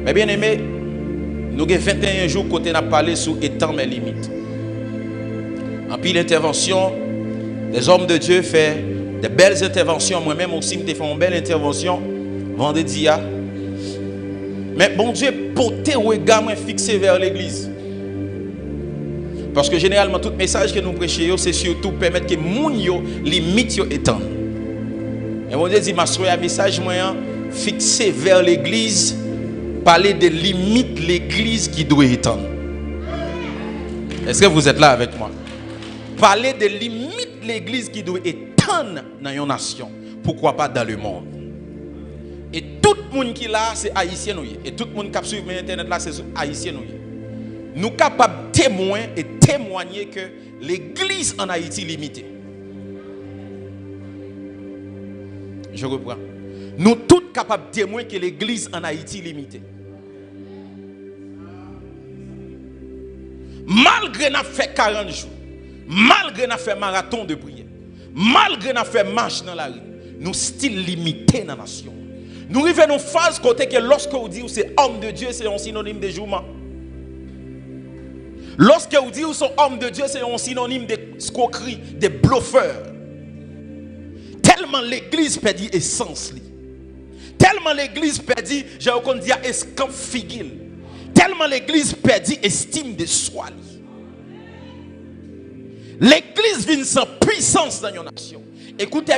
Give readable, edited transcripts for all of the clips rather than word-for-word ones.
Mais bien aimé, nous avons 21 jours côté n'a parlé sur étant mes limites. En puis l'intervention, les hommes de Dieu font de belles interventions. Moi-même aussi, je fais une belle intervention vendredi. Mais bon Dieu, portez regard fixé vers l'église. Parce que généralement, tout message que nous prêchons, c'est surtout permettre que les limites étendent. Et mon Dieu dit, ma soeur, un message moyen fixé vers l'église, parler des limites de l'église qui doit étendre. Est-ce que vous êtes là avec moi? Parler des limites de l'église qui doit étendre dans une nation. Pourquoi pas dans le monde? Et tout le monde qui est là, c'est haïtien. Et tout le monde qui suit Internet là, c'est haïtien. Nous sommes capables de témoigner et témoigner que l'église en Haïti est limitée. Je reprends. Nous sommes tous capables de témoigner que l'église en Haïti est limitée. Malgré nous fait 40 jours, malgré nous fait marathon de prière, malgré nous fait marche dans la rue, nous sommes limités dans la nation. Nous arrivons à une phase côté que lorsque vous dites que c'est homme de Dieu, c'est un synonyme de jouement. Lorsque vous dites que c'est homme de Dieu, c'est un synonyme de escroquerie, de bluffeur. Tellement l'église perd essence. Tellement l'église perd, j'ai encore dit, escamp figil. Tellement l'église perd estime de soi. L'église vient sans puissance dans une nation. Écoutez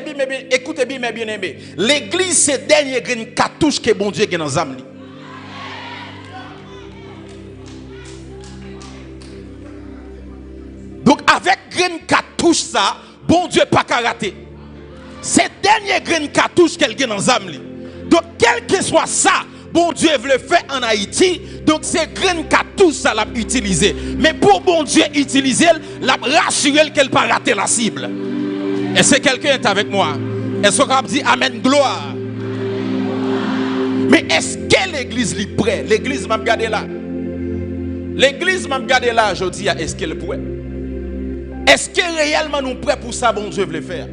bien, mes bien-aimés. L'église, c'est le dernier grain cartouche que bon Dieu a dans les âmes. Donc, avec grain cartouche, ça, bon Dieu pas qu'à rater. C'est le dernier grain cartouche qu'elle a dans les âmes. Donc, quel que soit ça, bon Dieu veut le faire en Haïti. Donc, c'est grain cartouche, ça l'a utilisé. Mais pour bon Dieu utiliser, l'a rassuré qu'elle pas rater la cible. Est-ce que quelqu'un est avec moi? Est-ce qu'on dit Amen, gloire? Mais est-ce que l'église est prête? L'église m'a regardé là. L'église m'a regardé là, je dis, est-ce qu'elle est prête? Est-ce que réellement nous sommes prêts pour ça, bon Dieu veut le faire?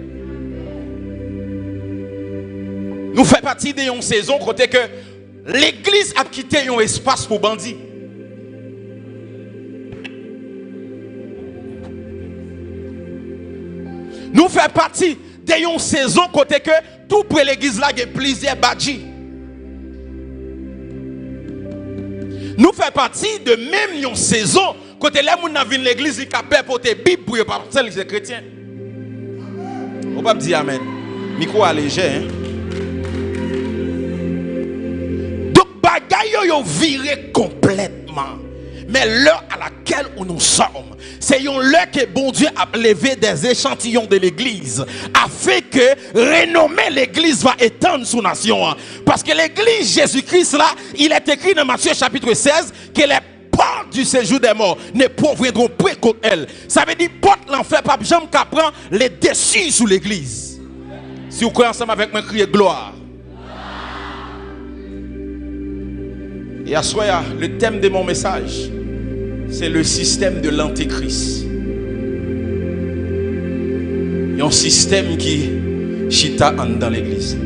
Nous faisons partie d'une saison côté que l'église a quitté un espace pour bandits. Nous faisons partie d'une saison côté que tout près l'église là, il y a plusieurs badges. Nous faisons partie de même une saison côté les gens qui viennent l'église, ils capent pour te Bible pour pas celles les chrétiens. On va dire amen. Micro allégé hein. Donc bagaille yo viré complètement. Mais l'heure à laquelle nous sommes, c'est une l'heure que bon Dieu a levé des échantillons de l'église afin que renommer l'église va étendre sous nation. Parce que l'église Jésus-Christ là, il est écrit dans Matthieu chapitre 16 que les portes du séjour des morts ne proviendront plus contre elle. Ça veut dire porte l'enfer pas jamais qu'à prendre les dessus sous l'église. Si vous croyez ensemble avec moi, criez gloire. Et à soi, le thème de mon message, c'est le système de l'antéchrist. Il y a un système qui chita dans l'église.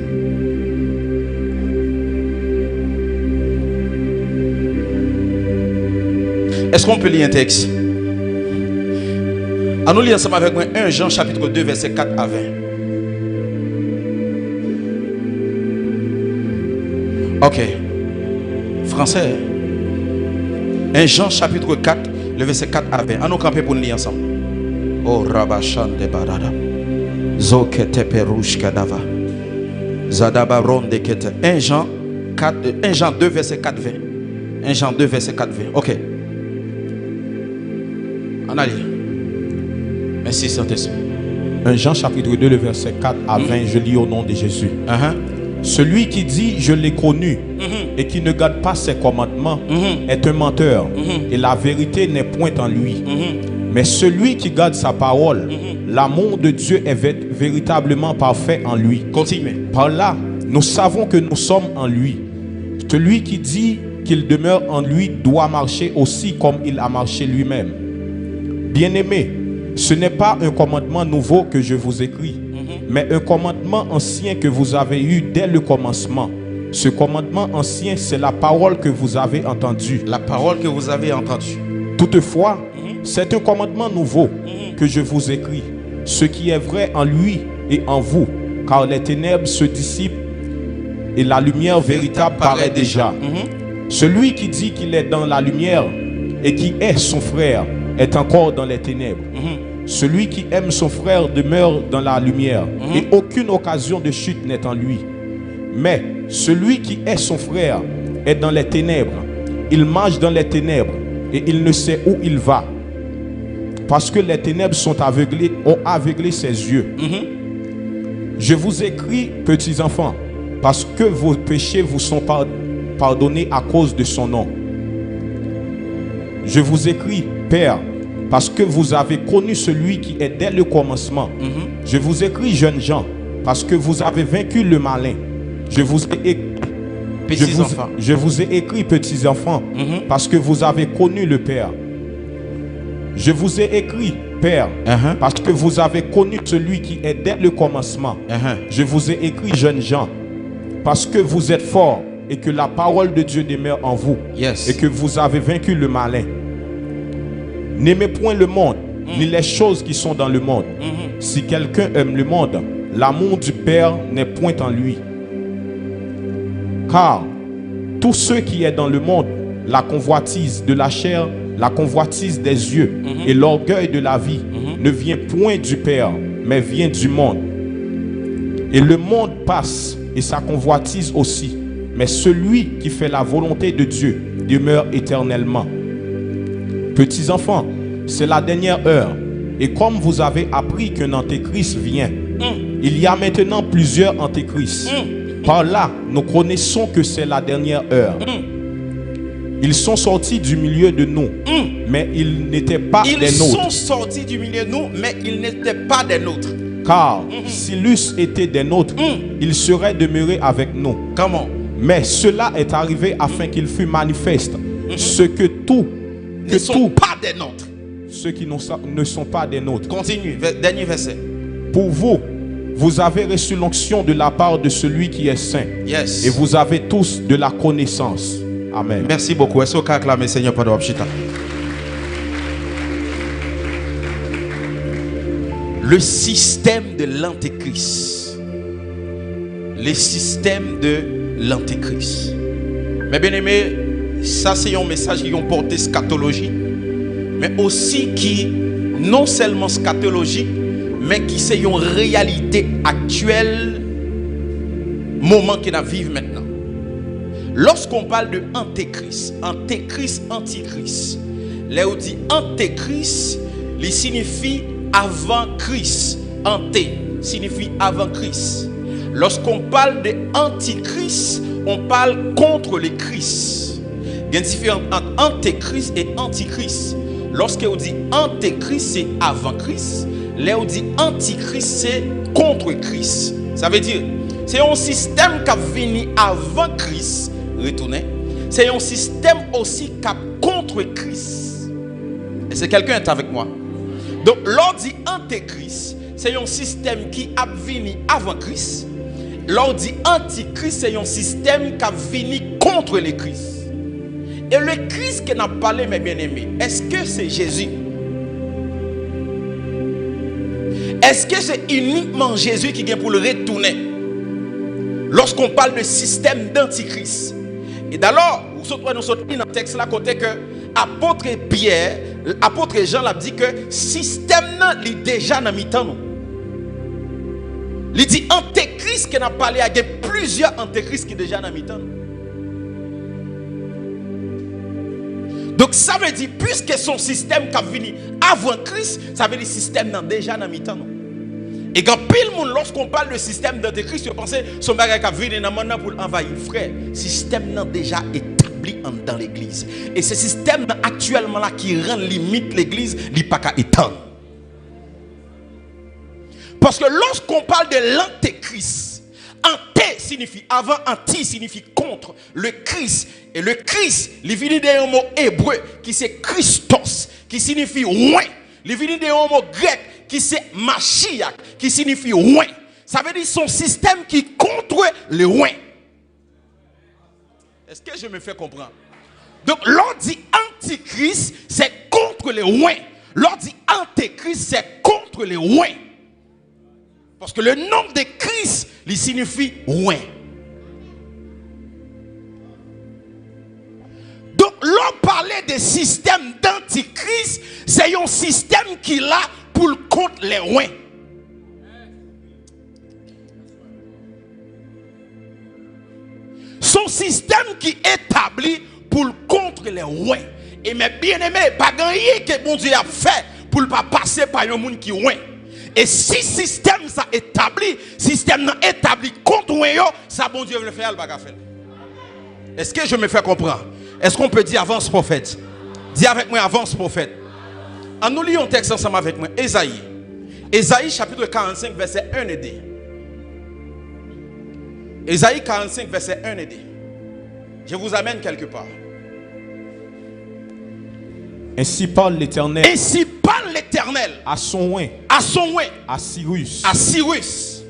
Est-ce qu'on peut lire un texte? Nous lisons ensemble avec moi 1 Jean chapitre 2 verset 4 à 20. Ok. Français. 1 Jean chapitre 4, le verset 4 à 20. Nous camper pour nous lire ensemble. Oh Rabachan de Barada. Zokete Perouche Kadava. Zadaba Ronde Kete. 1 Jean 2 verset 4 20. 1 Jean 2 verset 4 20. Ok. On a lu. Merci Saint-Esprit. 1 Jean chapitre 2, le verset 4 à 20, je lis au nom de Jésus. Celui qui dit je l'ai connu et qui ne garde pas ses commandements est un menteur et la vérité n'est point en lui. Mais celui qui garde sa parole, l'amour de Dieu est véritablement parfait en lui. Continuez. Par là, nous savons que nous sommes en lui. Celui qui dit qu'il demeure en lui doit marcher aussi comme il a marché lui-même. Bien-aimés, ce n'est pas un commandement nouveau que je vous écris, mais un commandement ancien que vous avez eu dès le commencement. Ce commandement ancien, c'est la parole que vous avez entendue. La parole que vous avez entendue. Toutefois, c'est un commandement nouveau que je vous écris, ce qui est vrai en lui et en vous, car les ténèbres se dissipent et la lumière véritable paraît déjà. Celui qui dit qu'il est dans la lumière et qui est son frère est encore dans les ténèbres. Celui qui aime son frère demeure dans la lumière et aucune occasion de chute n'est en lui. Mais celui qui est son frère est dans les ténèbres. Il marche dans les ténèbres et il ne sait où il va. Parce que les ténèbres ont aveuglé ses yeux. Je vous écris, petits enfants, parce que vos péchés vous sont pardonnés à cause de son nom. Je vous écris, Père, parce que vous avez connu celui qui est dès le commencement. Je vous écris, jeunes gens, parce que vous avez vaincu le malin. Je vous ai écrit, petits enfants, parce que vous avez connu le Père. Je vous ai écrit, Père, parce que vous avez connu celui qui est dès le commencement. Je vous ai écrit, jeunes gens, parce que vous êtes forts et que la parole de Dieu demeure en vous, et que vous avez vaincu le malin. N'aimez point le monde, ni les choses qui sont dans le monde. Si quelqu'un aime le monde, l'amour du Père n'est point en lui. Car tout ce qui est dans le monde, la convoitise de la chair, la convoitise des yeux et l'orgueil de la vie ne vient point du Père, mais vient du monde. Et le monde passe et sa convoitise aussi, mais celui qui fait la volonté de Dieu demeure éternellement. Petits enfants, c'est la dernière heure. Et comme vous avez appris qu'un antéchrist vient, il y a maintenant plusieurs antéchrists. Par là, nous connaissons que c'est la dernière heure. Ils sont sortis du milieu de nous, mais ils n'étaient pas des nôtres. Ils sont sortis du milieu de nous, mais ils n'étaient pas des nôtres. Car s'ils eussent été des nôtres, ils seraient demeurés avec nous. Comment? Mais cela est arrivé afin qu'il fût manifeste ce que tout ne sont pas des nôtres. Ceux qui ne sont pas des nôtres. Continue, dernier verset. Pour vous, vous avez reçu l'onction de la part de celui qui est saint. Yes. Et vous avez tous de la connaissance. Amen. Merci beaucoup. Est-ce qu'on peut acclamer Seigneur pendant Pchita? Le système de l'antéchrist. Le système de l'antéchrist. Mais bien aimé, ça c'est un message qui ont porté scatologie, mais aussi qui non seulement scatologique, mais qui c'est une réalité actuelle, moment qu'il a vivre maintenant. Lorsqu'on parle de antéchrist, antichrist, là où dit antéchrist, il signifie avant Christ. Anté signifie avant Christ. Lorsqu'on parle de antichrist, on parle contre le Christ. Il y a une différence entre antéchrist et antichrist. Lorsqu'on dit antéchrist, c'est avant Christ. Là où dit antichrist, c'est contre Christ. Ça veut dire, c'est un système qui a venu avant Christ. Retourner. C'est un système aussi qui a contre Christ. Et c'est quelqu'un qui est avec moi. Donc, l'on dit antéchrist, c'est un système qui a venu avant Christ. L'on dit antichrist, c'est un système qui a venu contre le Christ. Et le Christ qui n'a pas parlé, mes bien-aimés, est-ce que c'est Jésus? Est-ce que c'est uniquement Jésus qui vient pour le retourner? Lorsqu'on parle de système d'antichrist. Et d'alors, nous sommes dans le texte là, côté que apôtre Pierre, apôtre Jean l'a dit que système est déjà dans mi-temps. Il dit antéchrist qui n'a parlé à plusieurs antéchrists qui sont déjà dans mi-temps. Donc ça veut dire, puisque son système qui a venu avant Christ, ça veut dire système déjà dans mi-temps. Et quand pile monde, lorsqu'on parle de système d'antéchrist, vous pensez son bagage qui a venu dans le pour envahir. Frère, système n'a déjà établi dans l'église. Et ce système actuellement là qui rend limite l'église, il n'est pas qu'à étendre. Parce que lorsqu'on parle de l'antéchrist, anté signifie avant, anti signifie contre le Christ. Et le Christ, il vient d'un mot hébreu qui c'est Christos, qui signifie oint. Il vient d'un mot grec qui c'est Mashiach, qui signifie oint. Ça veut dire son système qui contre le oint. Est-ce que je me fais comprendre? Donc, l'on dit antichrist, c'est contre les ouins. L'on dit antéchrist, c'est contre les ouins. Parce que le nom de Christ, il signifie ouin. Donc, l'on parlait de système d'antichrist, c'est un système qui a pour contre les ouins. Son système qui établit pour contre les ouins. Et mes bien-aimés, pas gagné que bon Dieu a fait pour ne pas passer par un monde qui ouin. Et si système ça établi, système établi contre ouin, ça bon Dieu veut le faire, il va faire. Est-ce que je me fais comprendre? Est-ce qu'on peut dire avance prophète? Dis avec moi avance prophète. En nous lisons un texte ensemble avec moi. Ésaïe. Ésaïe chapitre 45 verset 1 et 2. Ésaïe 45 verset 1 et 2. Je vous amène quelque part. Ainsi parle l'Éternel. Ainsi parle l'Éternel. À son oint. À son oint. À Cyrus. À Cyrus.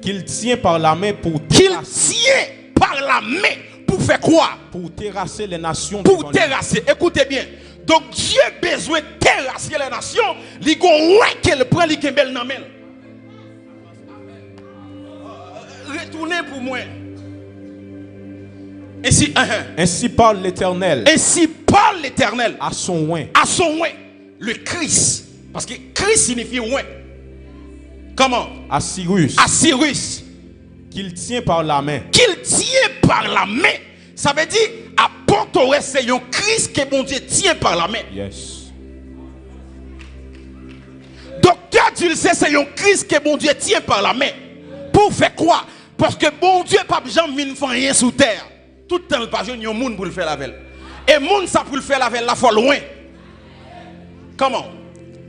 Qu'il tient par la main pour terrasser. Qu'il tient par la main pour faire quoi? Pour terrasser les nations. Pour terrasser. Écoutez bien. Donc Dieu a besoin de terrasser les nations. Il go ouais qu'elle prend les kembel nan men. Retournez pour moi. Ainsi parle l'Éternel. Ainsi parle l'Éternel. À son oint. À son oint. Le Christ. Parce que Christ signifie oint. Comment? À Cyrus. À Cyrus. Qu'il tient par la main. Qu'il tient par la main. Ça veut dire, à Port-au-West, c'est un Christ que bon Dieu tient par la main. Yes. Docteur, tu le sais, c'est un Christ que bon Dieu tient par la main. Pour faire quoi? Parce que bon Dieu, pas jamais ne fait rien sous terre. Tout le temps, il n'y a pas de monde pour le faire la veille. Et monde, ça pour le faire la veille, la fois loin. Comment?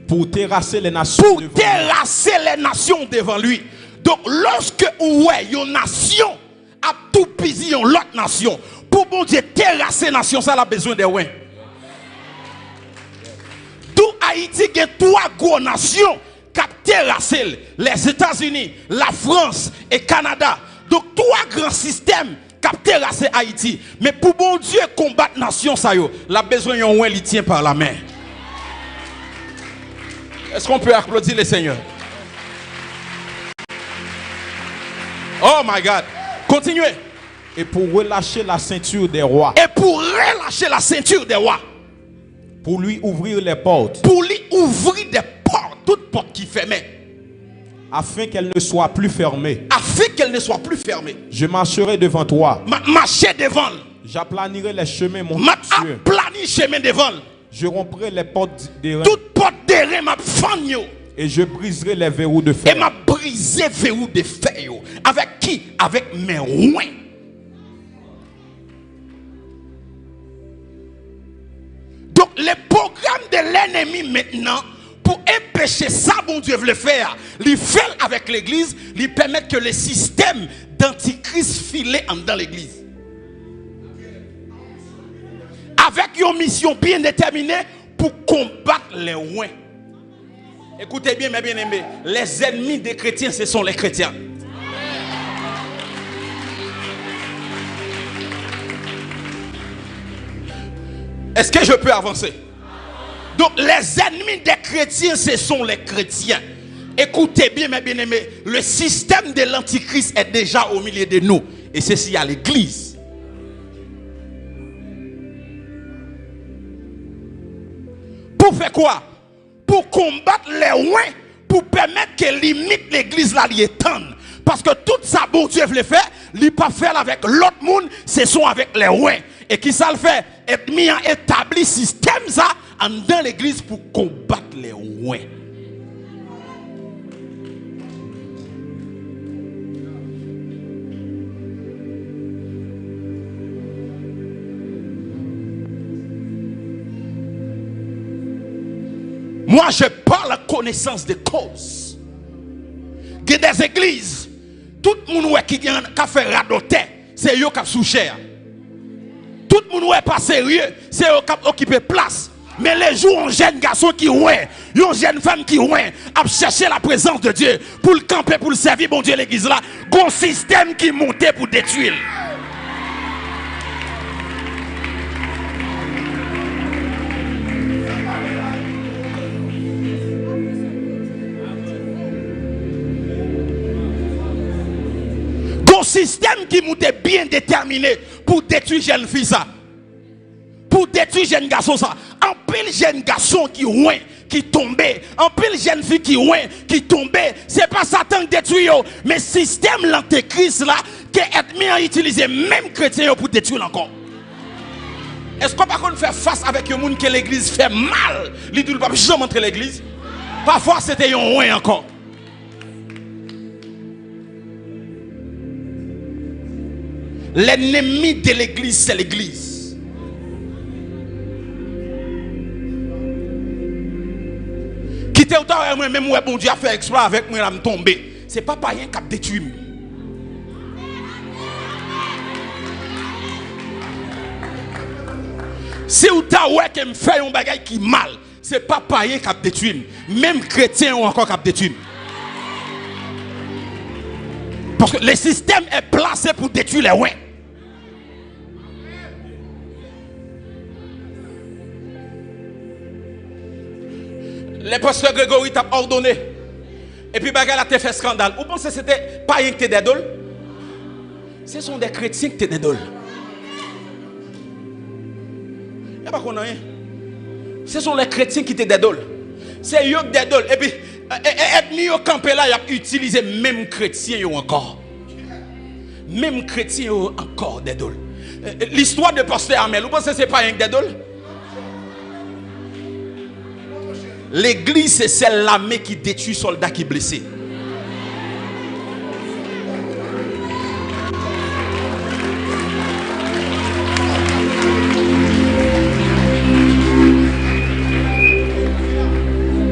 Pour terrasser les nations. Pour terrasser les nations devant lui. Donc, lorsque ouais, une nation a tout pisé une autre nation, pour bon Dieu terrasser nation, ça a besoin de ouais. D'où Haïti a trois gros nations qui ont terrassé les États-Unis, la France et le Canada. Donc, trois grands systèmes qui ont terrassé Haïti. Mais pour bon Dieu combattre nation, ça yo, la besoin de ouais, il tient par la main. Est-ce qu'on peut applaudir le Seigneur? Oh my God. Continuez. Et pour relâcher la ceinture des rois. Et pour relâcher la ceinture des rois. Pour lui ouvrir les portes. Pour lui ouvrir des portes. Toutes portes qui fermaient. Afin qu'elles ne soient plus fermées. Afin qu'elles ne soient plus fermées. Je marcherai devant toi. Marcher devant. J'aplanirai les chemins, mon Dieu. J'aplanirai les chemins devant. Je romprai les portes des reins. Toutes portes des reins m'a fanyo. Et je briserai les verrous de fer. Et m'a brisé les verrous de fer. Avec qui? Avec mes oins. Donc les programmes de l'ennemi maintenant, pour empêcher ça, bon Dieu veut le faire. Il fait avec l'église, il permet que le système d'antichrist file dans l'église. Avec une mission bien déterminée pour combattre les ouins. Écoutez bien, mes bien-aimés, les ennemis des chrétiens, ce sont les chrétiens. Est-ce que je peux avancer? Donc, les ennemis des chrétiens, ce sont les chrétiens. Écoutez bien, mes bien-aimés, le système de l'antichrist est déjà au milieu de nous. Et ceci à l'église. Pour faire quoi? Pour combattre les ouins, pour permettre que limite l'église là l'étende. Parce que tout ça, bon Dieu veut le faire, il ne peut pas faire avec l'autre monde, ce sont avec les ouins. Et qui ça le fait? Et mis en établi système ça dans l'église pour combattre les ouins. Moi, je parle à connaissance de cause. Il y a des églises, tout le monde qui a fait radoter, c'est eux qui ont sous cher. Tout le monde n'est pas sérieux, c'est eux qui ont occupé place. Mais les jours, un jeune garçon qui ouin, une jeune femme qui ouin, a cherché la présence de Dieu pour le camper, pour le servir, bon Dieu, l'église là, un système qui montait pour détruire. système qui m'était bien déterminé pour détruire jeune fille ça. Pour détruire jeune garçon ça. En pile jeune garçon qui ouin, qui tombait, en pile jeune fille qui ouin, qui tombait, c'est pas Satan qui détruit yo, mais système l'antéchrist là qui est mis à utiliser même chrétien pour détruire encore. Est-ce qu'on peut faire face avec un monde que l'église fait mal? Il dit pas jamais entrer l'église. Parfois c'était un ouin encore. L'ennemi de l'église, c'est l'église. Quittez autant moi-même, ouais, bon Dieu a fait exploit avec moi, là, me tomber. C'est pas païen qui a détruit. Si vous avez que me fait un bagage qui mal, c'est pas païen qui a détruit. Même chrétien ou encore qui a détruit. Parce que le système est placé pour détruire les ouins. Le pasteur Grégory t'a ordonné. Et puis bagarre a fait scandale. Vous pensez que c'était pas rien que t'es d'idole? Ce sont des chrétiens qui t'es d'idole. Il n'y a pas qu'on a rien. Ce sont les chrétiens qui t'es d'idole. C'est eux qui d'idole. Et puis, être mis au campé là, il a utilisé même chrétiens encore. Même chrétiens encore d'idole. L'histoire de pasteur Amel, vous pensez que c'est pas rien que d'idole? L'église, c'est celle l'armée qui détruit soldats qui blessés.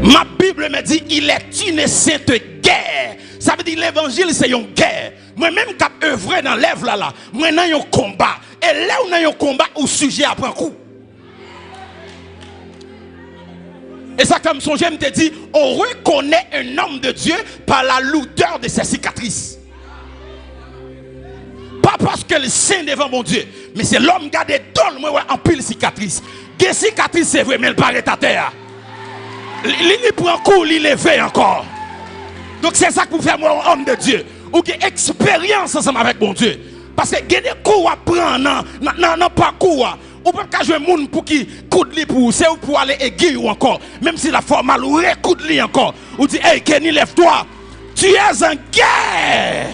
Ma Bible me dit, il est une sainte guerre. Ça veut dire l'évangile, c'est une guerre. Moi-même, quand je œuvre dans l'œuvre là, moi, je suis un combat. Et là où je suis un combat, au sujet après un coup. Et ça, comme son j'aime te dit, on reconnaît un homme de Dieu par la lourdeur de ses cicatrices. Pas parce que le saint devant mon Dieu, mais c'est l'homme qui a des dons, moi, en pile cicatrices. Des cicatrices, c'est vrai, mais elle paraît à terre. Il prend un coup, il levé encore. Donc c'est ça que vous faites, moi, homme de Dieu. Ou qui expérience ensemble avec mon Dieu. Parce que il y a des coups à prendre dans parcours. Ou pas qu'à jouer monde pour qui coude li pour c'est pour aller aiguille ou encore même si la forme mal ou recoudre li encore ou dit hey Kenny lève-toi tu es en guerre.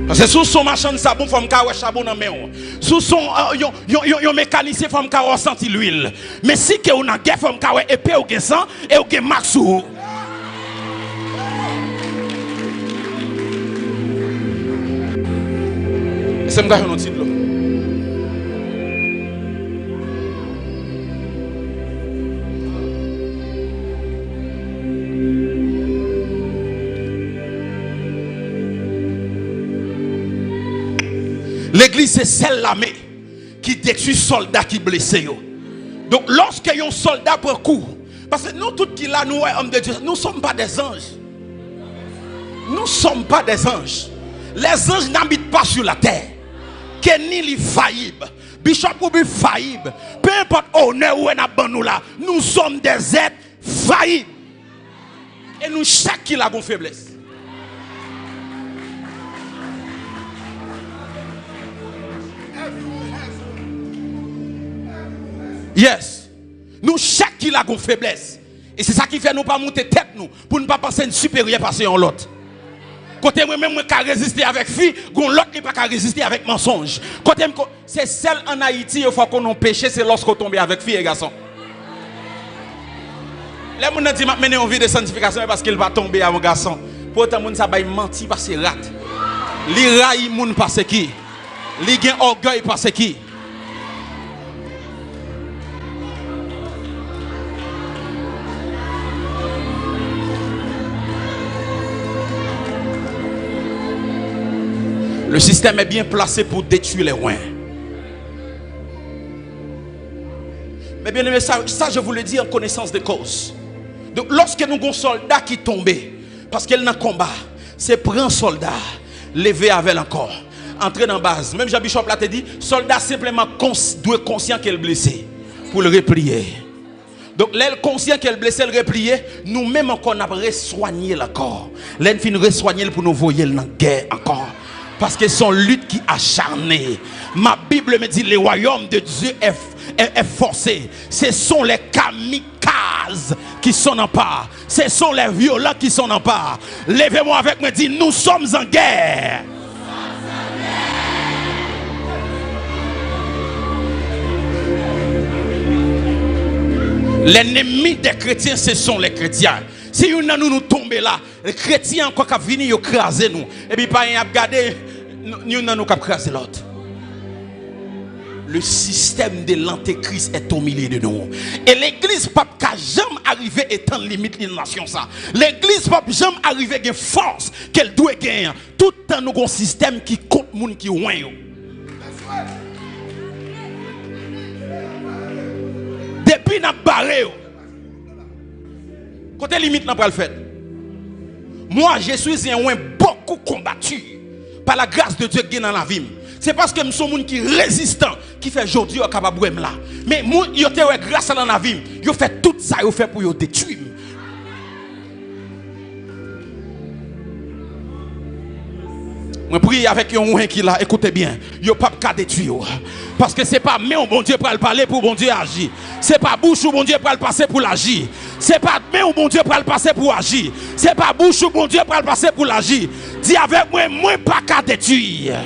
Parce que sous son machin de sabon faut me carouer sabon dans main sous son yon mécanicien faut me carouer sentir l'huile mais si que on en guerre faut me carouer épée ou gen sang et ou gen maxou. C'est un gars qui a l'église, c'est celle l'armée qui détruit soldats qui blessés. Donc, lorsque y a un soldat pour coup, parce que nous, tous qui là, nous, hommes de Dieu, nous ne sommes pas des anges. Nous ne sommes pas des anges. Les anges n'habitent pas sur la terre. Kenny li faillible, Bishop ou bi faillible, peu importe honneur ou en nous là, nous sommes des êtres faillibles. Et nous chaque qui a une faiblesse. Yes. Nous chaque qui a une faiblesse. Et c'est ça qui fait nous pas monter tête nous pour ne pas penser une supérieure passer en l'autre. Côté moi-même, je peux résister avec fille, l'autre ne peut pas résister avec mensonge. Côté c'est celle en Haïti, il faut qu'on ait péché, c'est lorsqu'on tombe avec fille et garçon. Les gens disent que je vie de sanctification parce qu'il va tomber avec garçon. Pourtant, les gens va mentir parce qu'il rate. Li raille moun parce qui? Li gen orgueil parce qui? Le système est bien placé pour détruire les ouins. Mais bien aimé, ça je vous le dis en connaissance de cause. Donc lorsque nous avons un soldat qui tombe, parce qu'il est dans le combat, c'est prendre un soldat, lever avec encore, entrer dans la base. Même Jean Bishop l'a dit, soldat simplement doit être conscient qu'il est blessé pour le replier. Donc, l'aile conscient qu'elle blessait, elle repliait. Nous-mêmes encore, on a soigné le corps. L'aile fin re-soigner pour nous voyer dans la guerre encore. Parce que son lutte qui acharnée. Ma Bible me dit le royaume de Dieu est forcé. Ce sont les kamikazes qui sont en part. Ce sont les violents qui sont en part. Levez-moi avec moi, dit nous sommes en guerre. L'ennemi des chrétiens, ce sont les chrétiens. Si nous tombons là, les chrétiens encore qui viennent écraser nous. Et puis pas y regarder, nous nous écraser l'autre. Le système de l'antéchrist est au milieu de nous. Et l'église pas jamais arrivé étant limite la nation ça. L'église pas jamais arrivé avec force qu'elle doit gagner. Tout le temps nous avons un système qui compte monde qui ouin. Depuis n'a barré. Côté limite n'a pas le fait. Moi je suis un beaucoup combattu par la grâce de Dieu qui est dans la vie. C'est parce que nous sommes des gens qui résistants qui fait aujourd'hui au capable là. Mais moi yo te grâce dans la vie, yo fait tout ça yo fait pour yo détruire. Je prie avec un qui là, écoutez bien, yo pas qu'à détruire. Parce que c'est pas main bon Dieu pour le parler pour bon Dieu agir. C'est pas bouche ou bon Dieu pour le passer pour l'agir. C'est pas main ou bon Dieu pour le passer pour agir. C'est pas bouche ou bon Dieu pour le passer pour l'agir. Dis avec moi pas qu'à détruire.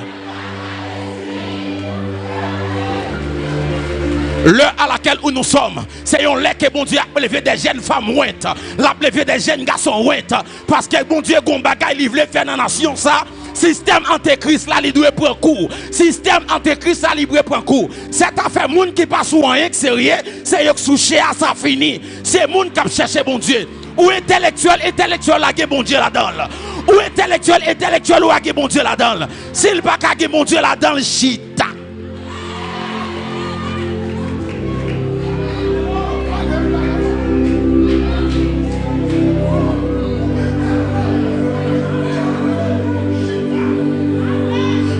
L'heure à laquelle nous sommes, c'est un lait que bon Dieu a levé des jeunes femmes ouintes, l'a levé des jeunes garçons ouintes, parce que bon Dieu gon bagay il veut faire dans la nation ça. Système antéchrist là il doit prendre coup. Système antéchrist là il doit prendre coup. Cette affaire monde qui passe ou rien sérieux, c'est yo souché à ça fini. C'est monde qui cherche bon Dieu. Ou intellectuel là que bon Dieu là-dedans. Ou intellectuel ou a bon Dieu là-dedans. S'il pas ka bon Dieu là-dedans chita.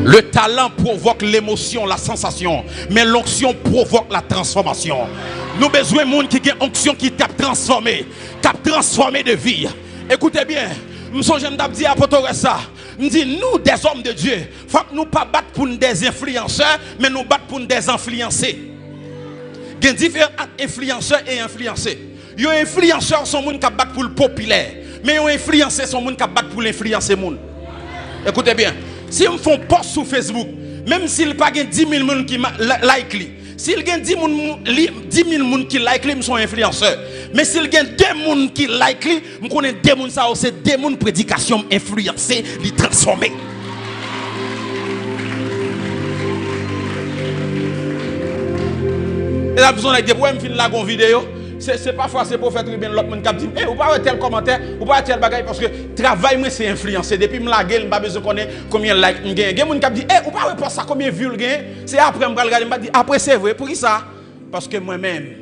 Le talent provoque l'émotion, la sensation. Mais l'onction provoque la transformation. Nous avons besoin de monde qui a une onction qui t'a transformé. T'a transformé de vie. Écoutez bien. J'aime dire à Potoressa. Je dis nous des hommes de Dieu. Il faut que nous ne pas battre pour des influenceurs. Mais nous battre pour des influencés. Il y a différents influenceurs et influencés. Les influenceurs sont les gens qui battent pour le populaire. Mais les influencés sont les gens qui battent pour l'influencer. Écoutez bien. Si on fait un post sur Facebook, même s'il n'y a pas 10 000 personnes qui like, s'il y a 10 000 personnes qui like, ils sont influenceurs. Mais s'il y a 2 personnes qui like, je connais 2 personnes, c'est 2 personnes prédication influencées, les transformer. Et la personne a dit, ouais, je filme la vidéo. C'est pas facile pour faire bien l'autre monde qui dit ou pas tel commentaire ou pas tel bagage parce que travail moi c'est influencé depuis me la gueule pas besoin connaître combien like me gagne monde qui dit ou pas pas ça combien views gagne c'est après me regarder me dit après c'est vrai pour qui ça parce que moi-même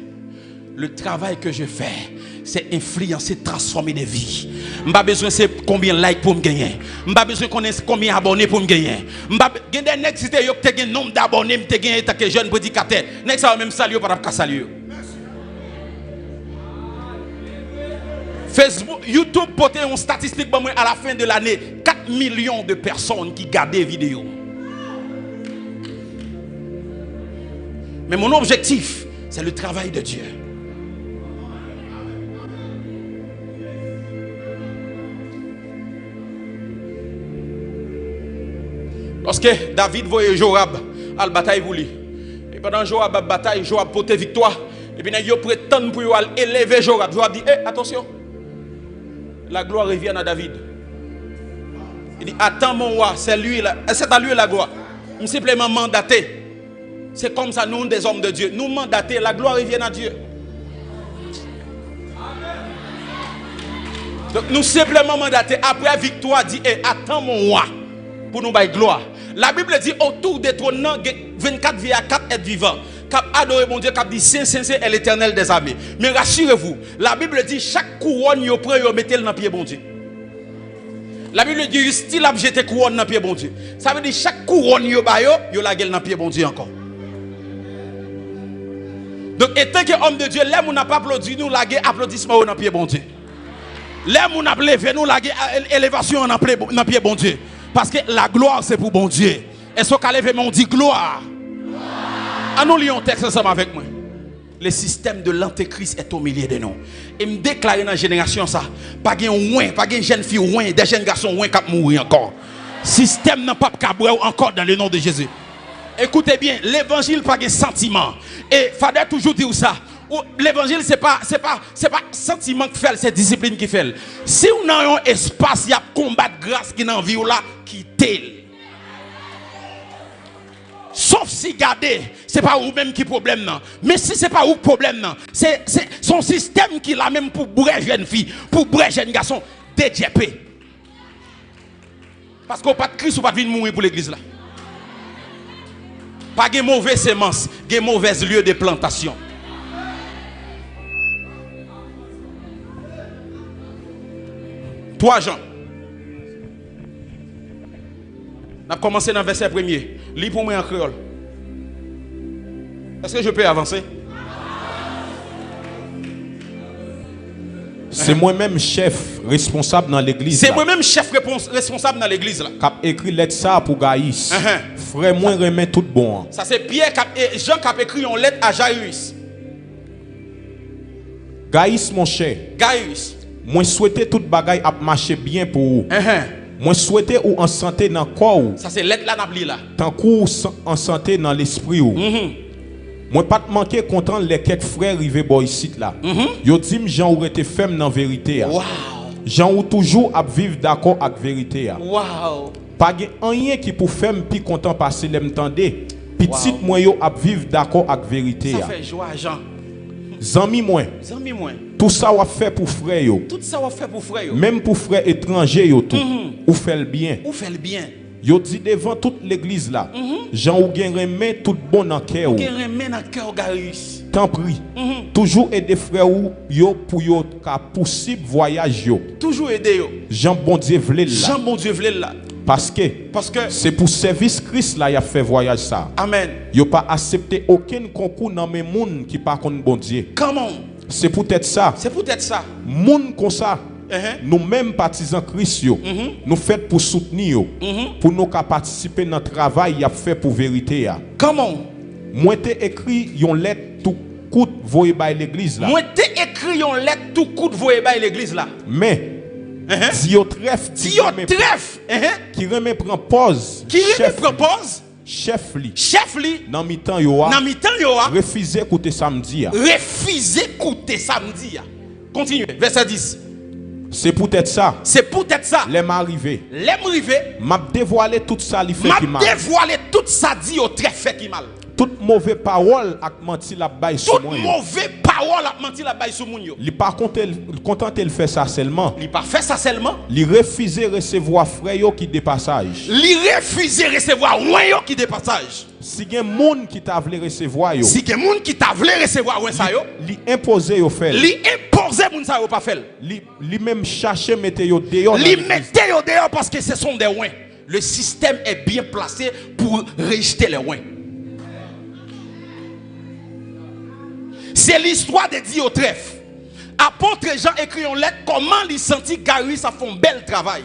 le travail que je fais c'est influencer transformer des vies m'pas besoin c'est combien like pour me gagner m'pas besoin connaître combien abonnés pour me gagner m'pas gagne des nèg si te yo te gagne nombre d'abonnés me te gagne tant que jeune prédicateur nèg ça même saluer pas ka saluer. Facebook, YouTube portait une statistique à la fin de l'année 4 millions de personnes qui regardent des vidéos. Mais mon objectif, c'est le travail de Dieu. Lorsque David voyait Joab à la bataille pour lui. Et pendant Joab a bataille, Joab portait victoire. Et puis il prétend pour élever Joab. Joab dit, attention. La gloire revient à David. Il dit, attends mon roi, c'est lui, c'est à lui la gloire. Nous simplement mandaté. C'est comme ça, nous, des hommes de Dieu. Nous mandater, la gloire revient à Dieu. Donc, nous simplement mandater. Après victoire, dit, attends mon roi, pour nous bailler gloire. La Bible dit, autour des trônes, 24 vies à 4 êtres vivants. Cap adorer mon Dieu, cap dit Saint est l'Éternel des armées. Mais rassurez-vous, la Bible dit chaque couronne yo prend yo mettez dans pied bon Dieu. La Bible dit style a jeté couronne dans pied bon Dieu. Ça veut dire chaque couronne yo ba yo la gueule dans pied bon Dieu encore. Donc, étant que homme de Dieu, là, on n'a pas applaudi, nous, la applaudissement dans pied bon Dieu. Là, on a levé, nous, la élévation dans pied bon Dieu. Parce que la gloire, c'est pour bon Dieu. Est-ce qu'on a levé, on dit gloire? Ah, nous lisons un texte ensemble avec moi. Le système de l'antéchrist est au milieu de nous. Et me déclarer dans la génération ça, pas de jeune fille, des jeunes garçons qui vont mourir encore. Système n'a pas de encore dans le nom de Jésus. Écoutez bien, l'évangile pas de sentiment. Et fallait toujours dire ça. L'évangile c'est pas sentiment qui fait, c'est discipline qui fait. Si on a un espace, il y a combat de grâce qui dans vie là, quittez. Sauf si gardez, c'est pas vous même qui problème non. Mais si c'est pas vous problème non, c'est son système qui l'a même pour bourrer jeune fille, pour bourrer jeune garçon, DJP. Parce qu'on pas de Christ ou pas de venir mourir pour l'église là. Pas de mauvaise sémence, de mauvais lieu de plantation. Trois Jean. On a commencé dans le verset premier. Lis pour moi en créole. Est-ce que je peux avancer? C'est moi-même chef responsable dans l'église. C'est moi-même chef responsable dans l'église là. Qui a écrit lettre ça pour Gaïs. Frère moi remet tout bon. Ça c'est Pierre et Jean qui a écrit une lettre à Jairus. Gaïs mon cher. Gaïs. Moi souhaiter toute bagaille a marcher bien pour vous. Moi souhaiter ou en santé dans le corps. Ça c'est lettre là n'abli là. Tant coup en santé dans l'esprit ou. Moi pas te manquer content les quelques frères arrivés boy ici là. Yo dit Jean ou été ferme dans vérité. Wow. Jean ou toujours à vivre d'accord avec vérité. Wow. Pas rien qui pour faire plus content passer l'aime tendé. Petit moi yo à vivre d'accord avec vérité. Ça fait joie Jean. Zami moi. Zami moi. Tout ça va faire pour frère yo. Tout ça va faire pour frère yo. Même pour frère étranger yo tout. Ou fait le bien. Ou fait le bien. Yo dit devant toute l'église là. Jean ou gen remet tout bon dans cœur. Gen remet dans cœur Gaïs. Tant prie. Toujours aider frère ou yo pour yo ka possible voyage yo. Toujours aider yo. Jean bon Dieu vle là. Jean bon Dieu vle là. Parce que c'est pour service Christ là y a fait voyage ça. Amen. Yo pas accepté aucun concours dans mes moun qui pas contre bon Dieu. Comment? C'est peut-être ça. C'est peut-être ça. Moun comme ça. Nous mêmes partisans Christ yo, nous fait pour soutenir pour nous participer dans le travail y a fait pour vérité ya. Comment? Moi t'ai écrit une lettre tout coup voyer by l'église là. Moi t'ai écrit une lettre tout coup voyer by l'église là. Mais si yo trèfle qui remet prend pause. Qui remet prend pause? Chef li dans mi-temps yo a refuser écouter samedi ya. Refuser écouter samedi ya. Continue verset 10. C'est peut-être ça. C'est peut-être ça. L'aime arrivé. M'a dévoilé tout ça li fait qui mal. M'a dévoilé tout ça dit au très fait qui mal. Toute mauvaise parole a menti la baille sur moi. Toute mauvaise parole a menti la baille sur moi. Li pas content il fait ça seulement. Li pas fait ça seulement. Li refuser recevoir frère yo qui de passage. Li refuser recevoir ouin yo qui de passage. Si gen moun qui t'a voulu recevoir yo. Si gen moun qui t'a voulu recevoir ouin ça yo. Li imposer yo faire. Li imposer moun ça yo pas faire. Li même chercher mettre yo dehors. Li mettre yo dehors parce que ce sont des ouins. Le système est bien placé pour rejeter les ouins. C'est l'histoire de Diotrephe. Apôtre Jean écrit une lettre comment il sentit Gaius a fait un bel travail.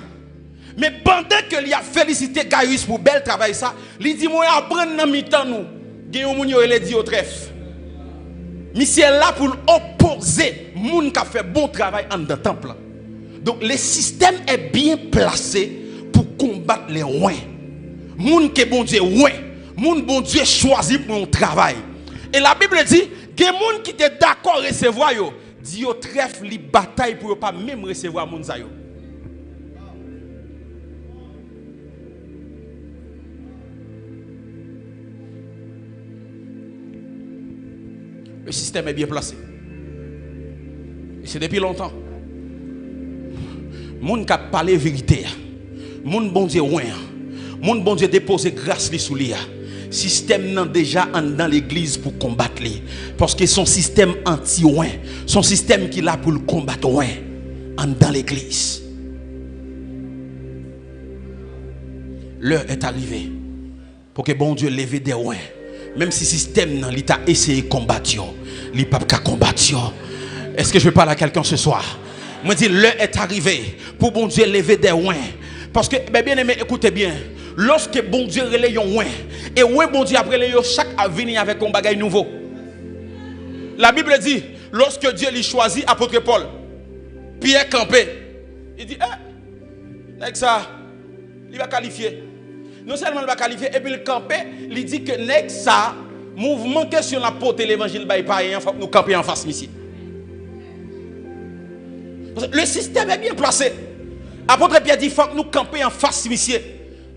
Mais pendant que il a félicité Gaius pour bel travail ça, il dit moi apprendre dans mi-temps nous. Gen moun yo ele Diotrephe. Monsieur là pour opposer moun qui a fait bon travail en dans temple. Donc le système est bien placé pour combattre les ouins. Moun que bon Dieu ouin, moun bon Dieu choisi pour un travail. Et la Bible dit que les gens qui étaient d'accord à recevoir, Diotrephe li bataille pour ne pas même recevoir moun sa yo. Le système est bien placé. Et c'est depuis longtemps. Moun qui a parlé vérité. Moun bon Dieu ouin. Moun bon Dieu déposer grâce li sous li. Système nan déjà dans l'église pour combattre les parce que son système anti-ouin, son système qui là pour le combattre ouin dans l'église. L'heure est arrivée pour que bon Dieu lève des ouin. Même si système nan l'État essayé de combattre, il pas qu'à combattre. Est-ce que je parle à quelqu'un ce soir? Moi dis l'heure est arrivée pour bon Dieu lever des ouins. Parce que bien aimé, écoutez bien. Lorsque bon Dieu relève un ouin et ouin bon Dieu après chaque avenir avec un bagage nouveau. La Bible dit lorsque Dieu lui choisit apôtre Paul, Pierre campé, il dit avec ça, il va qualifier. Non seulement il va qualifier, et puis il campé, il dit que nèg ça, mouvement question la porte l'évangile by pas il faut nous camper en face ici. Le système est bien placé. Apôtre Pierre dit il faut que nous camper en face ici.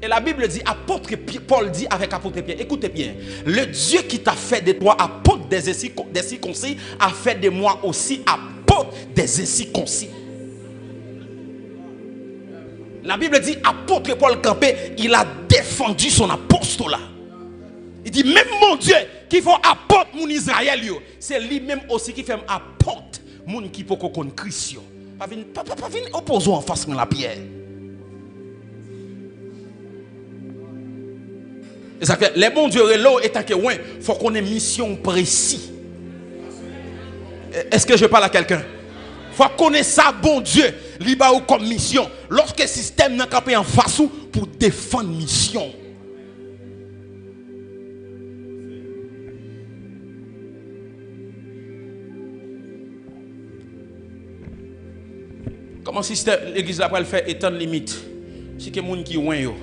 Et la Bible dit, apôtre Paul dit avec apôtre Pierre, écoutez bien, le Dieu qui t'a fait de toi apôtre des circoncis a fait de moi aussi apôtre des incirconcis. La Bible dit, apôtre Paul campé, il a défendu son apostolat. Il dit, même mon Dieu, qui fait apôtre mon Israël, c'est lui-même aussi qui fait apôtre mon qui peut connaître Christ. Pas venir opposer en face de la pierre. Les bons dieux là étant que ouais, faut qu'on ait mission précis. Est-ce que je parle à quelqu'un? Faut qu'on ait ça bon Dieu, liba ou comme mission. Lorsque le système n'a campé en face pour défendre mission. Comment système l'église là pour le faire étendre limite. Si que monde qui ouin yo.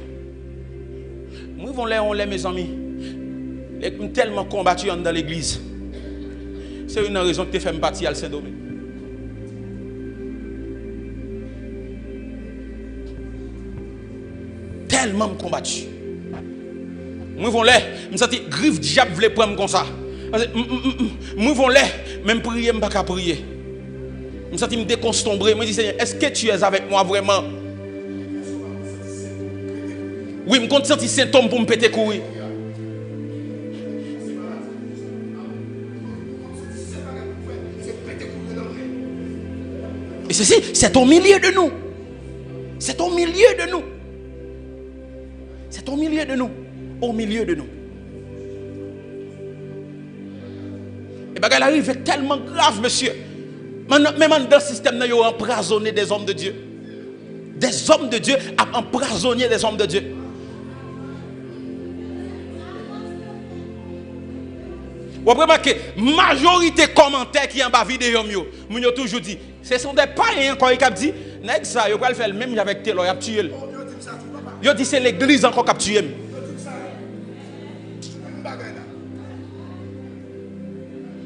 Moi vont les mes amis. Les tellement combattu dans l'église. C'est une raison que tu fais me partir à Saint-Domingue. Tellement combattu. Moi vont les, me senti griffe diable voulait prendre comme ça. Moi vont les, même prier me pas qu'à prier. Me senti me déconstombrer, me dit Seigneur, est-ce que tu es avec moi vraiment? Oui, me compte sentir symptômes pour me péter courir. Et ceci, c'est au milieu de nous. C'est au milieu de nous. C'est au milieu de nous. Au milieu de nous. Et bien, elle arrive tellement grave, monsieur. Même dans le système, il y a emprisonné des hommes de Dieu. Des hommes de Dieu ont emprisonné des hommes de Dieu. Vous remarquez, majorité commentaires qui en bas vidéo, nous avons toujours dit, ce sont des païens qui ont dit, nèg ça, ils vont faire le même avec tel, ils ont tué. Ils ont dit c'est l'église encore qui a tué.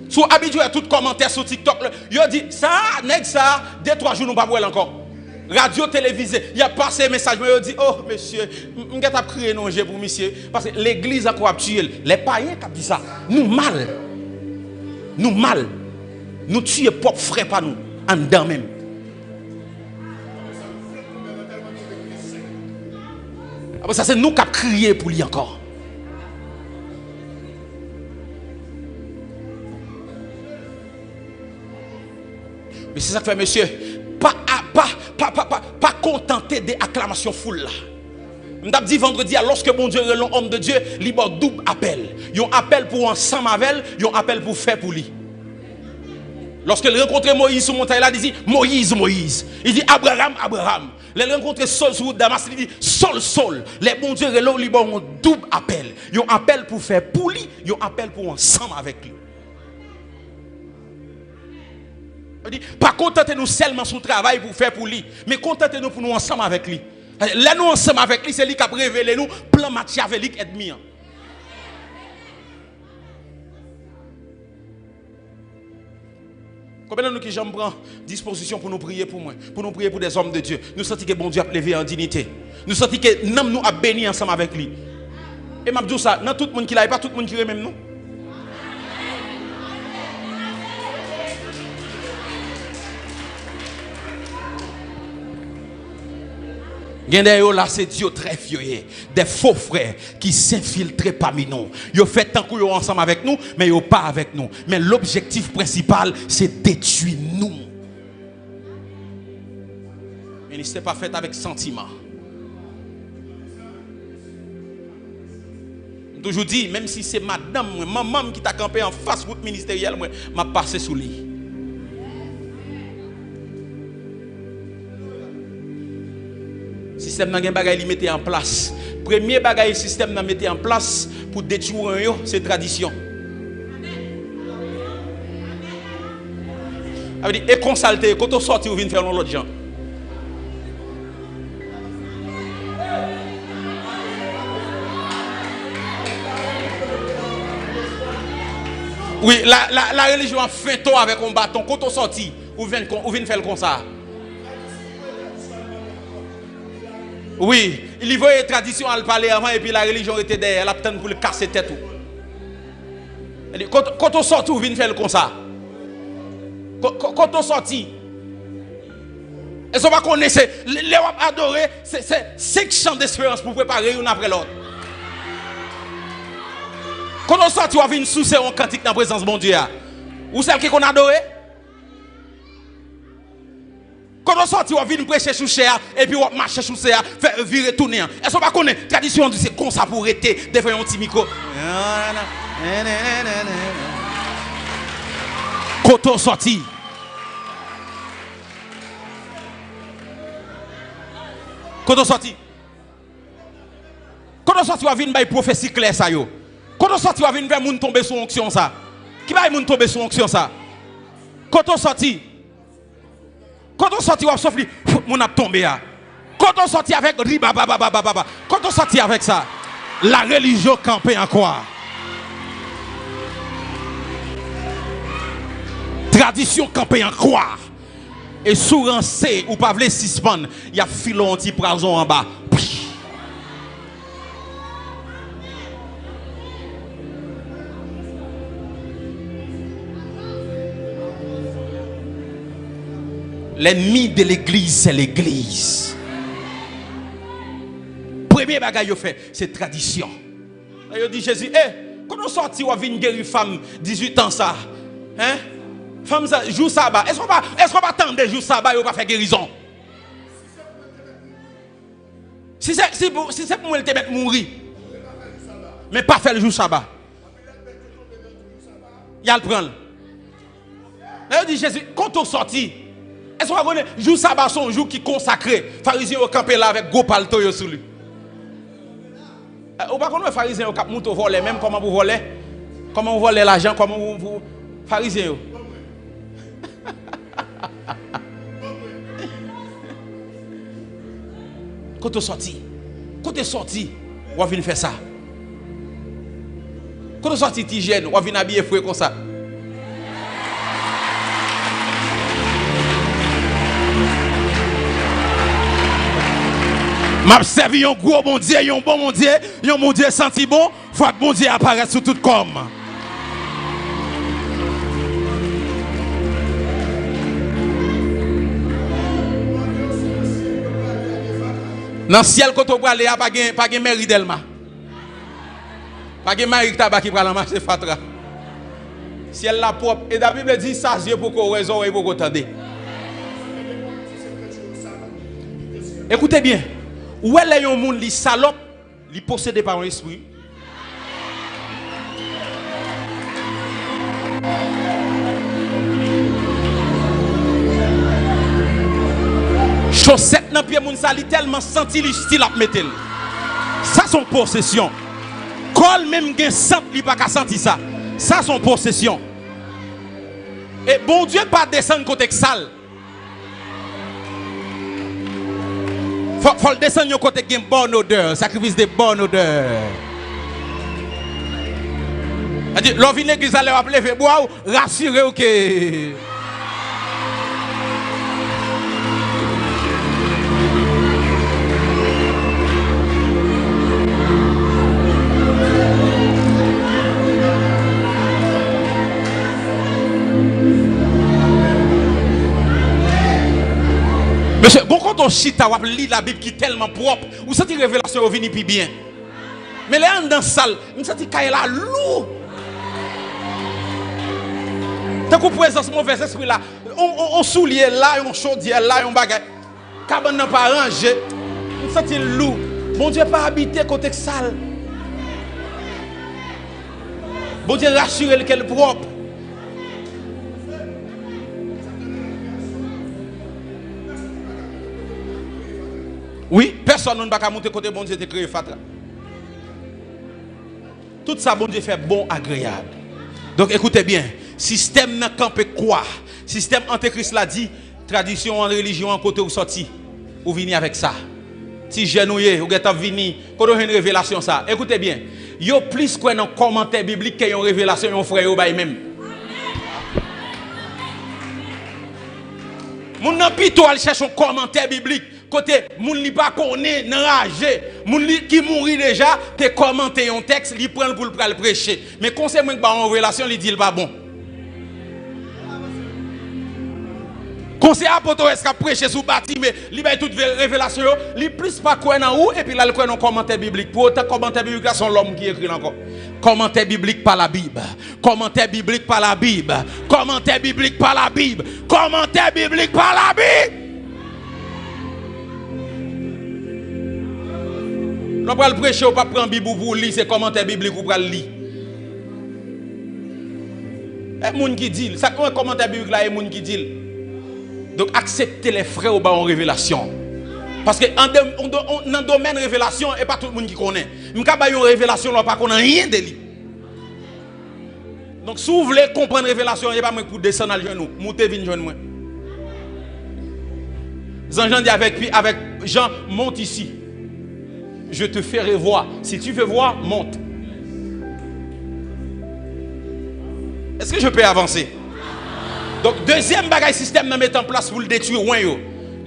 Sous habitué à tout commentaire sur TikTok, ils ont dit ça, nèg ça, 2-3 jours nous pas voir encore. Radio télévisée, il a passé un message, il a dit oh monsieur, je vais crier non pour monsieur parce que l'église a quoi tuer. Les païens qui ont dit ça, nous mal. Nous tuer propre frère pas nous en dedans même. Après ça c'est nous qui avons crié pour lui encore. Mais c'est ça que fait monsieur, pas contenté des acclamations foule là. M't'a dit vendredi lorsque bon Dieu est l'homme de Dieu, il y a double appel. Il y a un appel pour ensemble avec, il y a un appel pour faire pour lui. Lorsque il rencontre Moïse sur montagne là, il dit Moïse. Il dit Abraham. Il rencontre Saul sur Damas, il dit Saul. Les bon Dieu est là, il y a un double appel. Il y a un appel pour faire pour lui, il y a un appel pour ensemble avec lui. Pas contentez-nous seulement sur le travail pour faire pour lui, mais contentez-nous pour nous ensemble avec lui. Là, nous ensemble avec lui, c'est lui qui a révélé nous plan machiavélique ennemi. Combien de nous qui j'en prends disposition pour nous prier pour moi, pour nous prier pour des hommes de Dieu. Nous sentons que bon Dieu a levé en dignité. Nous sentons que nous a béni ensemble avec lui. Et m'a dit ça, dans tout le monde qui l'a, pas tout le monde qui est même nous. Là, c'est Dieu très vieux. Des faux frères qui s'infiltrent parmi nous. Ils fait tant qu'ils sont ensemble avec nous, mais ils ne sont pas avec nous. Mais l'objectif principal, c'est détruire nous. Mais ce n'est pas fait avec sentiment. Toujours dit, même si c'est madame, maman qui t'a campé en face route ministérielle, moi, m'a passé sous lui. Système n'a gen bagay li mette en place. Premier bagay système n'a mette en place pour détruire yo, c'est tradition. Ça veut dire et consulter quand on sorti ou vient faire l'autre gens. Oui, la religion a fait toi avec un bâton. Quand on sorti, ou vient faire comme ça. Oui, il y a une tradition à le parler avant et puis la religion était derrière, elle a peut-être pour le casser tête. Quand on sorti, ou vient faire comme ça. Quand on sorti, et ça va connaître, les adorer, c'est 5 champs d'espérance pour préparer une après l'autre. Quand on sorti, on vient sous un cantique dans la présence de mon Dieu. Ou celle qu'on adore. Quand on sorti, on vient prêcher sous cher et puis on marche sous cher, faire virer tourner. Est-ce qu'on va connaître tradition c'est comme ça pour arrêter devant un petit micro. Quand on sorti. Quand on sorti. Quand on sorti, on vient by prophétie claire ça yo. Quand on sorti, on vient vers moun tomber sous onction ça. Qui va moun tomber sous onction ça? Quand on sorti. Quand on sorti, on souffle, mon a tombé. Quand on sorti avec riba, quand on sorti avec ça, la religion campée en quoi? Tradition campée en quoi? Et sous un C, ou pas vle suspendre, il y a filon anti-prason en bas. L'ennemi de l'église, c'est l'église. Premier bagage qu'il fait, c'est tradition. Il dit Jésus, quand on sortit, on vient guérir femme 18 ans ça. Hein? Femme ça, jour sabbat. Est-ce qu'on va attendre jour sabbat et on va faire guérison? Si c'est pour moi, te mettre mourir. Mais pas faire le jour sabbat. Il y a le prendre. Il dit Jésus, quand on sortit, est-ce qu'on va connaître jour sabbat son jour qui consacré? Pharisiens au campé là avec gros palto sur lui. Ou pas connaître pharisiens au cap mouto voler même comment vous volez? Comment vous volez l'argent? Comment vous pharisiens? Quand tu sorti, on va venir faire ça. Quand tu sorti t'hygiène, on va venir habiller fouet comme ça. M'a servi un gros bon Dieu, un bon mon Dieu, un mon Dieu senti bon, faut que bon Dieu apparaisse sur tout comme. Dans le ciel, quand on va aller, il n'y a pas de mairie d'Elma. Pas de mairie qui va marcher fatra. Ciel la propre. Et la Bible dit ça, c'est pour qu'on raison et pour qu'on entende. Écoutez bien. Où est le monde qui salope, qui possédé par un esprit? Chaussette dans pied moun sali tellement senti li style ap metel. Ça son possession. Col même gen sant li pas ka senti ça. Ça son possession. Et bon Dieu pas descendre côté sale. Faut le descendre côté gen bonne odeur, sacrifice de bonne odeur. A dit l'on vient l'église aller appeler fait boire rassurer OK. Monsieur, bon quand on chita ou lit la Bible qui est tellement propre, ou senti révélation au vini puis bien. Mais là dans salle, on senti qu'il la lourd. Tant qu'on présence mauvais esprit là, on soulier là, on chaudière là, on bagage. Cabane n'a pas rangé. On senti lourd. Bon Dieu pas habité côté salle. Bon Dieu rassure qu'elle est propre. Oui, personne ne va pas monter côté bon Dieu te créé fatra. Tout ça bon Dieu fait bon agréable. Donc écoutez bien, système n'a campé quoi? Système antéchrist l'a dit, tradition en religion en côté ou sorti. Ou venir avec ça. Si genouillé ou geta vini, quand on a une révélation ça. Écoutez bien, yo plus quoi dans commentaire biblique que une révélation yon frère yo bay même. Moun nan pito al cherche un commentaire biblique. Côté moun li pas connaît enragé, moun li qui mouri déjà, te commenter un texte, li prend pour le prêcher. Mais conseil moun ba en révélation, li dit pas bon. Conseil apôtre est-ce qu'a prêché sous bâti mais li ba toute révélation, li plus pas quoi dans ou et puis là le quoi dans commentaire biblique. Pour autant commentaire biblique là sont l'homme qui écrit encore. Commentaire biblique par la Bible. Commentaire biblique par la Bible. Commentaire biblique par la Bible. Commentaire biblique par la Bible. On va le prêcher, on va prendre la Bible pour lire, c'est commentaire biblique ou pour le lire. Et moun qui dit, ça un commentaire biblique là et moun qui dit. Donc acceptez les frères au bas en révélation. Parce que dans le domaine de révélation, et pas tout le monde qui connaît. Mais quand il y a une révélation, on ne connaît rien de lui. Donc si vous voulez comprendre la révélation, il n'y a pas pour descendre à le genou. Montez, venez joindre moi. Jean dit avec Jean, monte ici. Je te ferai voir. Si tu veux voir, monte. Est-ce que je peux avancer? Donc, deuxième bagage système, nous mettons en place pour le détruire.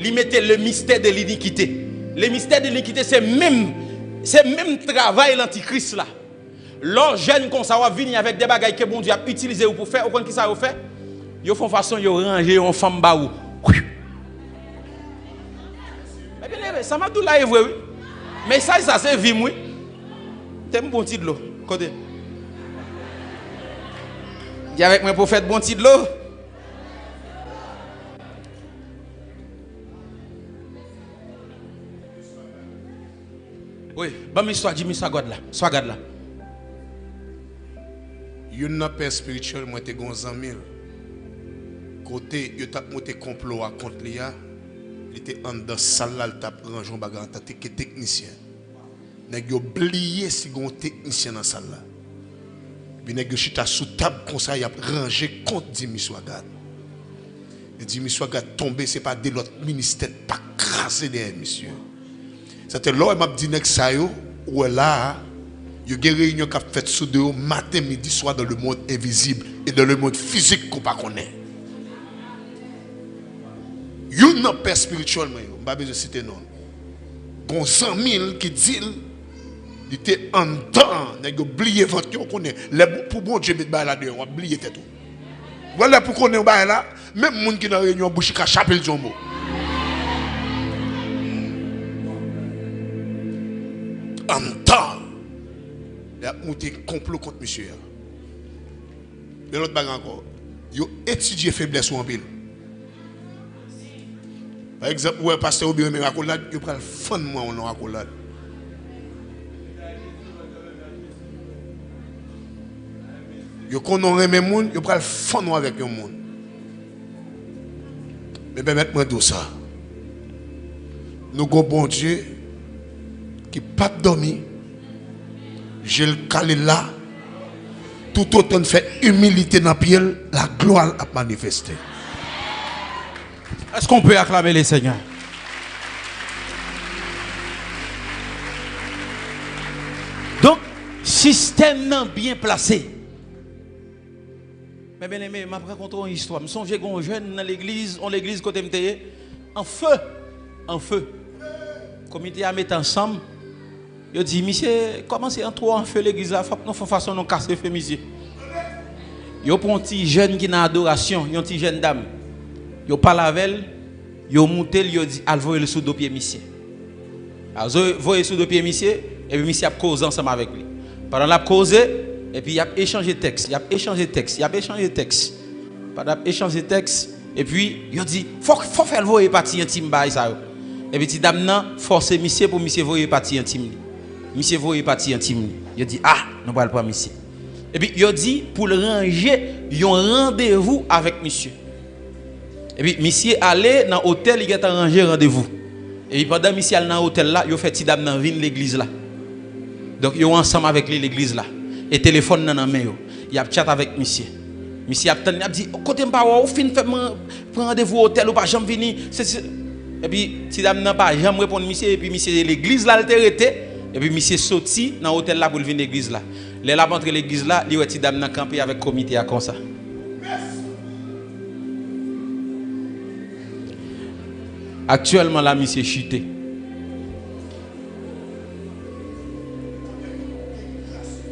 Il mettait le mystère de l'iniquité. Le mystère de l'iniquité, c'est même travail l'antichrist là. Lors jeunes comme ça, venir avec des bagages que bon Dieu a utilisé pour faire, au qui ça a fait? Ils font façon de ranger en femme baou. Mais bien, ça m'a tout là, oui. Mais ça c'est vie, oui. T'aimes bon petit de l'eau. Côté. Dis avec moi pour faire bon petit de l'eau. Oui, bon histoire, dis-moi ça God là. Soit God là. Yon père spirituel moi te gon zanmil. Côté yo t'a monté complot contre Lia. Il était en dans salle là, il t'a rangeon bagarre en tant que technicien. Nèg yo oublié si gon technicien dans salle là. Puis nèg yo chita sous table comme ça, il a rangé contre Dimi Swagad. Et Dimi Swagad tombé, c'est pas de l'autre ministère pas crasé derrière monsieur. C'était là m'a dit nèg ça yo ou là yo gen réunion qu'a fait sous deux matin midi soir dans le monde invisible et dans le monde physique qu'on pas connaît. Yo nan père spirituel moi yo, pas besoin citer non. Bon 100 000 qui dit il était en dedans, nèg oublié vente on connaît. Pour bon Dieu mettre ba là dedans, on oublié tout. Voilà pour connaître ba là, même monde qui dans réunion bouche ka chapel jombo. En temps, il a monté complot contre monsieur. Mais l'autre bagarre encore, il a étudié faiblesse ou en pile. Par exemple, ouais, pasteur ou bien accolade, il prend le fond de moi en accolade. Il connaît mes monde, il prend le fond avec le monde. Mais permettez-moi de ça. Nous avons bon Dieu qui n'a pas dormi. Je le calé là. Tout autant fait humilité dans le pied, la gloire a manifesté. Est-ce qu'on peut acclamer les Seigneurs? Donc, système bien placé. Mais bien aimé, je vais raconter une histoire. Je me souviens qu'on jeune dans l'église, côté MTE, en feu. Le comité a mis ensemble. Il dit, monsieur, comment c'est en trop en feu l'église là? Il faut façon de casser le feu, monsieur. Il prend un petit jeune qui est dans l'adoration, une petite jeune dame. Yo parle avec elle, yo monté, yo dit al voyer le sous deux pieds monsieur. Alors voyer sous deux pieds monsieur et puis monsieur a causé ensemble avec lui. Pendant la cause et puis il a échangé texte, Pendant échanger texte et puis il dit faut faire voyer partie intime bail ça. Et puis dame nan forcer monsieur pour monsieur voyer partie intime. Monsieur voyer partie intime. Il dit ah, nous va le prendre monsieur. Et puis, il dit pour le ranger, il y a un rendez-vous avec monsieur. Et puis, monsieur allait dans l'hôtel, il a arrangé rendez-vous. Et puis, pendant que monsieur allait dans l'hôtel là, il a fait petit dame dans l'église là. Donc, ils sont ensemble avec l'église là. Et téléphone dans la main. Il a chat avec monsieur. Monsieur a dit, côté m'pa ou fin fait rendez-vous au hôtel ou pas jamais venir. Et puis, si dame n'a pas jamais répondre monsieur et puis monsieur l'église là l'arrêté et puis monsieur sorti dans l'hôtel là pour venir l'église là. Les là entre l'église là, il petit dame n'a campé avec comité à comme ça. Actuellement là monsieur chuté.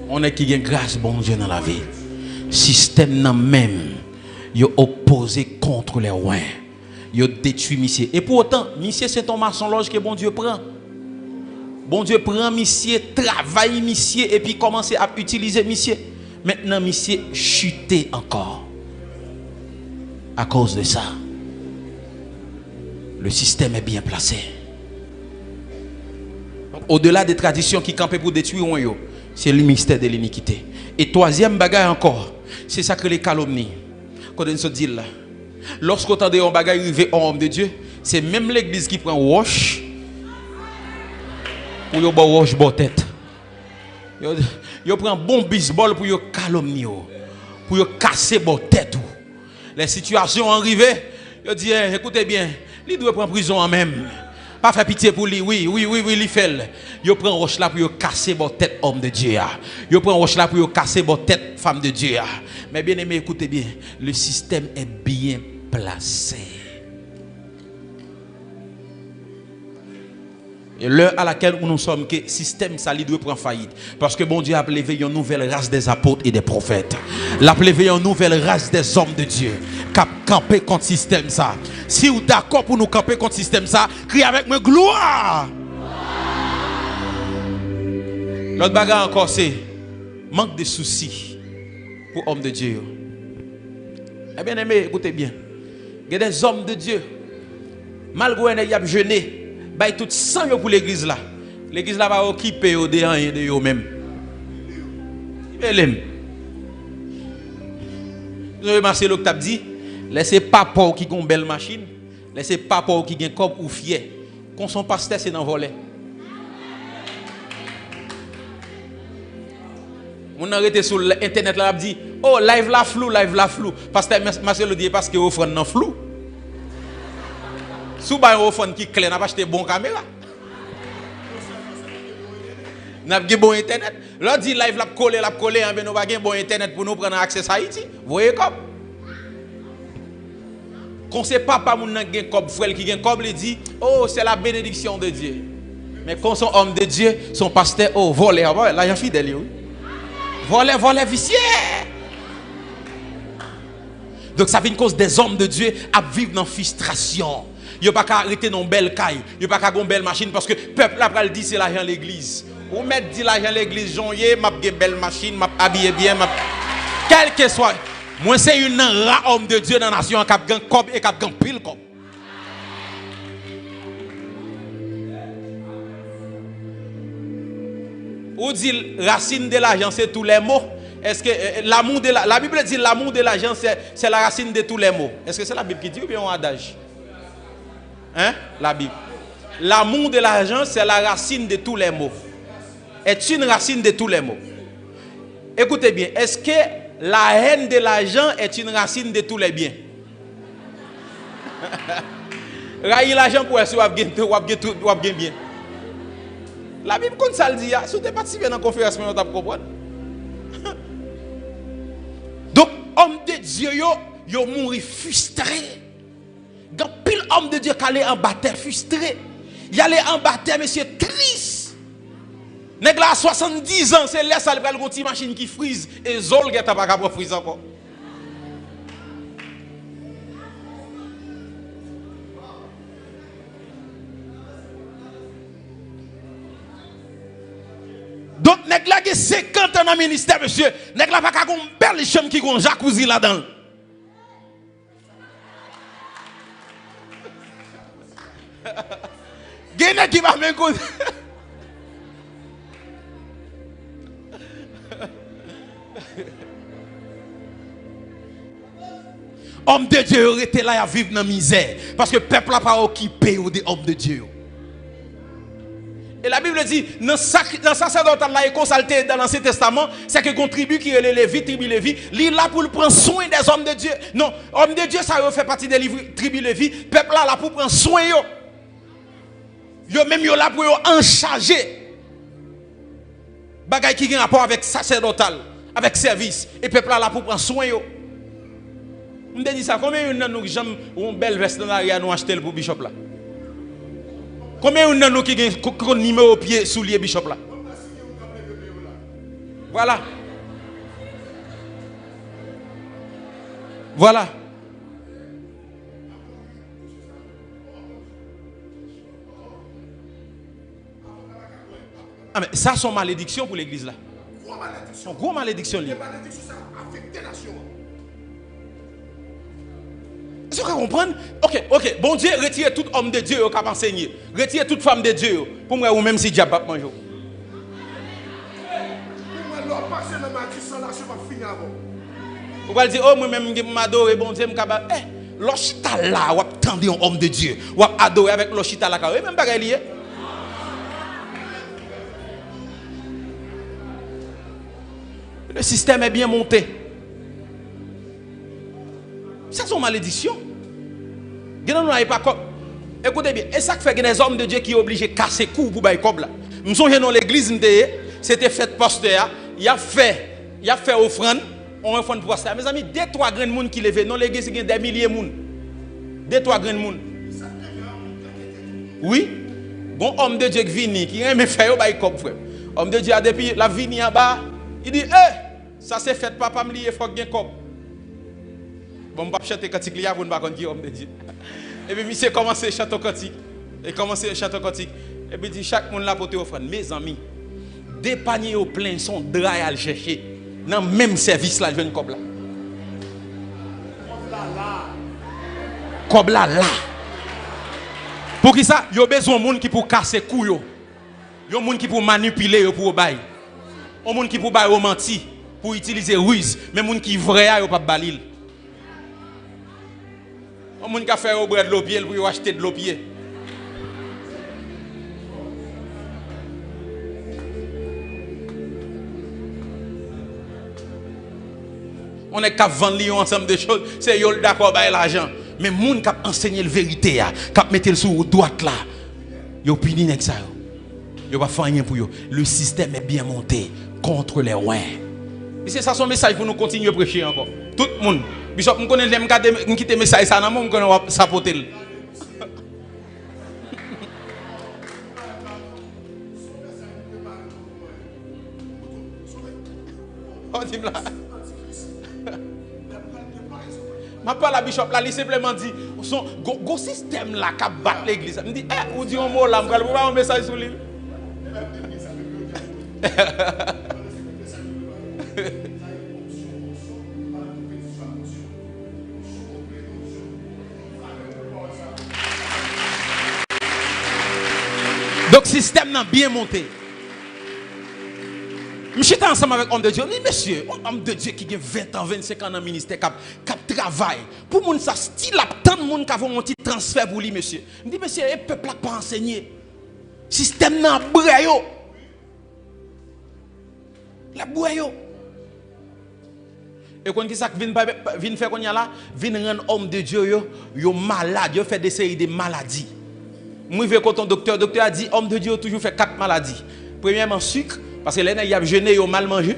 On est qui gagne grâce bon Dieu dans la vie. Système nan même yo opposé contre les rois. Yo détruit monsieur. Et pourtant, monsieur c'est ton mensonge que bon Dieu prend. Bon Dieu prend monsieur, travaille monsieur et puis commence à utiliser monsieur. Maintenant monsieur chuté encore. À cause de ça. Le système est bien placé. Au-delà des traditions qui campaient pour détruire yo, c'est le mystère de l'iniquité. Et troisième bagaille encore, c'est ça que les calomnies. Quand on se dit là, lorsqu'on entend un bagaille arriver en homme de Dieu, c'est même l'église qui prend wash pour yo wash bon tête. Yo prend bon baseball pour yo calomnier, pour yo casser bon tête. Les situations arrivées, yo dit écoutez bien, il doit prendre prison en même. Pas faire pitié pour lui, oui, il fait. Yo prend roche là pour casser votre tête homme de Dieu. Yo prend roche là pour casser votre tête femme de Dieu. Mais bien aimé, écoutez bien, le système est bien placé. Et l'heure à laquelle nous sommes, que le système ça doit prendre faillite. Parce que bon Dieu a levé une nouvelle race des apôtres et des prophètes. Il a levé une nouvelle race des hommes de Dieu. Qui a campé contre le système ça. Si vous êtes d'accord pour nous camper contre le système ça, criez avec moi gloire. L'autre bagarre encore c'est manque de soucis pour hommes de Dieu. Eh bien aimé, écoutez bien. Il y a des hommes de Dieu. Malgré qu'ils ont jeûné. Bah tout sang pour l'église là. L'église là va occuper au de rien de eux même. Vous avez marché l'autre t'a dit, laissez papa qui a une belle machine, laissez papa qui a un corps ou fier. Quand son pasteur c'est dans volet. On a arrêté sur internet là dit, oh live la flou. Pasteur marché le dit parce que offrande non flou. Si vous avez un téléphone qui est clair, vous n'avez pas acheté bon caméra. Vous avez bon internet. Là, dit live, la coller, mais nous n'avons pas bon internet pour nous prendre accès à Haïti. Vous voyez comme? Quand c'est papa qui a un frère qui a un cob, il dit, oh, c'est la bénédiction de Dieu. Mais quand son homme de Dieu, son pasteur, oh, volé, là, il y a un fidèle. Volé, vicieux. Donc ça fait une cause des hommes de Dieu à vivre dans frustration. Il n'y a pas qu'à arrêter dans une belle caille. Il n'y a pas qu'à une belle machine parce que le peuple après le dit c'est l'argent de l'église. Vous mettez dit l'argent de l'église, j'y m'a une belle machine, m'a habillé bien, quel que soit. Moi c'est une rare homme de Dieu dans la nation qui a un cob et qui a un pile cob. Ou dit racine de l'argent c'est tous les mots. Est-ce que l'amour de la Bible dit l'amour de l'argent c'est la racine de tous les mots. Est-ce que c'est la Bible qui dit ou bien un adage? Hein? La Bible. L'amour de l'argent, c'est la racine de tous les maux. Est une racine de tous les maux. Écoutez bien, est-ce que la haine de l'argent est une racine de tous les biens? Railler l'argent pour essayer de bien. La Bible, comme ça le dit, si vous participez dans la conférence, vous allez comprendre. Donc, homme de Dieu, yo mourir frustré. Quand pile homme de Dieu qui allait en baptême frustré, il allait en baptême monsieur triste. Nèg là 70 ans, c'est là ça le une petite machine qui frise et zol qui t'a pas capable frise encore. Donc nèg là qui 50 ans dans le ministère monsieur, nèg là pas une belle chambre qui a un jacuzzi là-dedans. Gêne qui va même cause. Homme de Dieu était là à vivre dans la misère. Parce que le peuple n'a pas occupé des hommes de Dieu. Et la Bible dit, dans le sacerdotal là, et consulté dans l'Ancien Testament, c'est que une tribu qui est les Lévites, tribu Lévi, il est là pour prendre soin des hommes de Dieu. Non, hommes de Dieu, ça fait partie des tribus Lévi. Peuple là pour prendre soin yo. Yo même yo là pour en charger. Bagay qui a un rapport avec sacerdotal, avec service. Et peuple là pour prendre soin yo. On dit ça, combien de nous j'aime une belle veste dans l'arrière nous acheter pour bishop là? Combien de nous qui ont un numéro au pied sous les bishop là? Voilà. Voilà. Ah mais ça c'est une malédiction pour l'église là. Une grosse malédiction. Est-ce que vous comprenez? Ok. Bon Dieu, retirez tout homme de Dieu qui a enseigné. Retirez toute femme de Dieu. Pour moi, ou même si diable pas manger. Vous allez dire, oh, moi-même, je m'adore, bon Dieu, je m'adore. Eh, l'ochita là, vous attendez un homme de Dieu. Vous adorez avec l'ochita là. Vous même pas lié. Le système est bien monté. Ça c'est une malédiction. Écoutez bien, et ça fait que des hommes de Dieu qui sont obligés de casser le cou pour bailler comme là. Nous sommes dans l'église, c'était fait pasteur, il a fait offrande, on offrande pour ça. Mes amis, 2-3 grands monde qui lèvent dans l'église, il y a des milliers de monde. 2-3 grands monde. Oui. Bon homme de Dieu qui vient, qui aime faire bailler comme frère. Homme de Dieu a depuis la vie en bas, il dit ça c'est fait papa me lier faut bien comme. Bon, je ne vais pas chanter cantique pour ne pas connaître homme de Dieu. Et puis, monsieur commence à chanter cantique. Et commence à chanter cantique. Et puis, dit chaque monde là pour te offrir. Mes amis, des paniers au plein sont dry à le chercher. Dans le même service là, je viens de Kobla. Kobla là. Pour qui ça? Il y a besoin de monde qui pour casser couille. Il y a monde qui pour manipuler pour bailler. Il y a monde qui pour bailler mentir, pour utiliser ruse. Mais monde qui vrai, il n'y a pas de balil. On a fait au bras de l'eau pour acheter de l'eau. On est qu'à vendre ensemble de choses, c'est yo d'accord avec l'argent. Mais les gens qui ont enseigné la vérité, qui ont mis le sur droite là, ils ont puni avec ça. Ils n'ont pas fait rien pour eux. Le système est bien monté contre les rois. Et c'est ça son message pour nous continuer à prêcher encore. Tout le monde. Bishop, je connais les quitter message ça dans mon connais sapoter. On dit là. Ma pas la bishop là, il simplement dit son go système là qui bat l'église. Il me dit ou dit un mot là, je vais pas un message sur lui. Donc, le système n'a bien monté. Je suis ensemble avec homme de Dieu. Je dis, monsieur, homme de Dieu qui a 20 ans, 25 ans dans le ministère, qui travaille. Pour moun ça, style, tant de monde qui a fait un petit transfert pour lui, monsieur. Je dis, monsieur, le peuple n'a pas enseigné. Le système n'a pas enseigné. La boyo. Et quand ça vient faire qu'on y a là, vient rendre homme de Dieu yo malade, yo fait des séries de maladies. Moi je vais quand ton docteur a dit homme de Dieu toujours fait 4 maladies. Premièrement sucre parce que les y a jeûné yo mal mangé.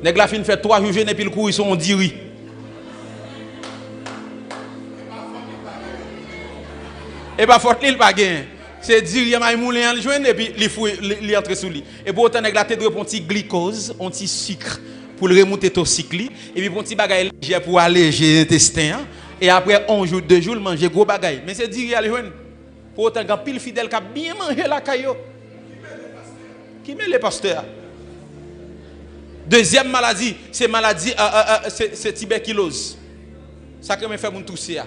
Nèg la fin fait 3 jours jeûner puis le coup ils sont diri. Et pas fort il pas gain. C'est dire il m'a moulin en joindre et puis il entre sous lui. Et pour autant nèg la tête de un petit glucose, un petit sucre pour le remonter ton cycle et puis un petit bagaille léger pour alléger l'intestin et après 1 jour 2 jours manger gros bagaille. Mais c'est dire il aller joindre. Pour autant quand pile fidèle qui a bien mangé la caillou. Qui met les pasteurs. Deuxième maladie, c'est maladie c'est tuberculose. Ça que me fait mon tousser.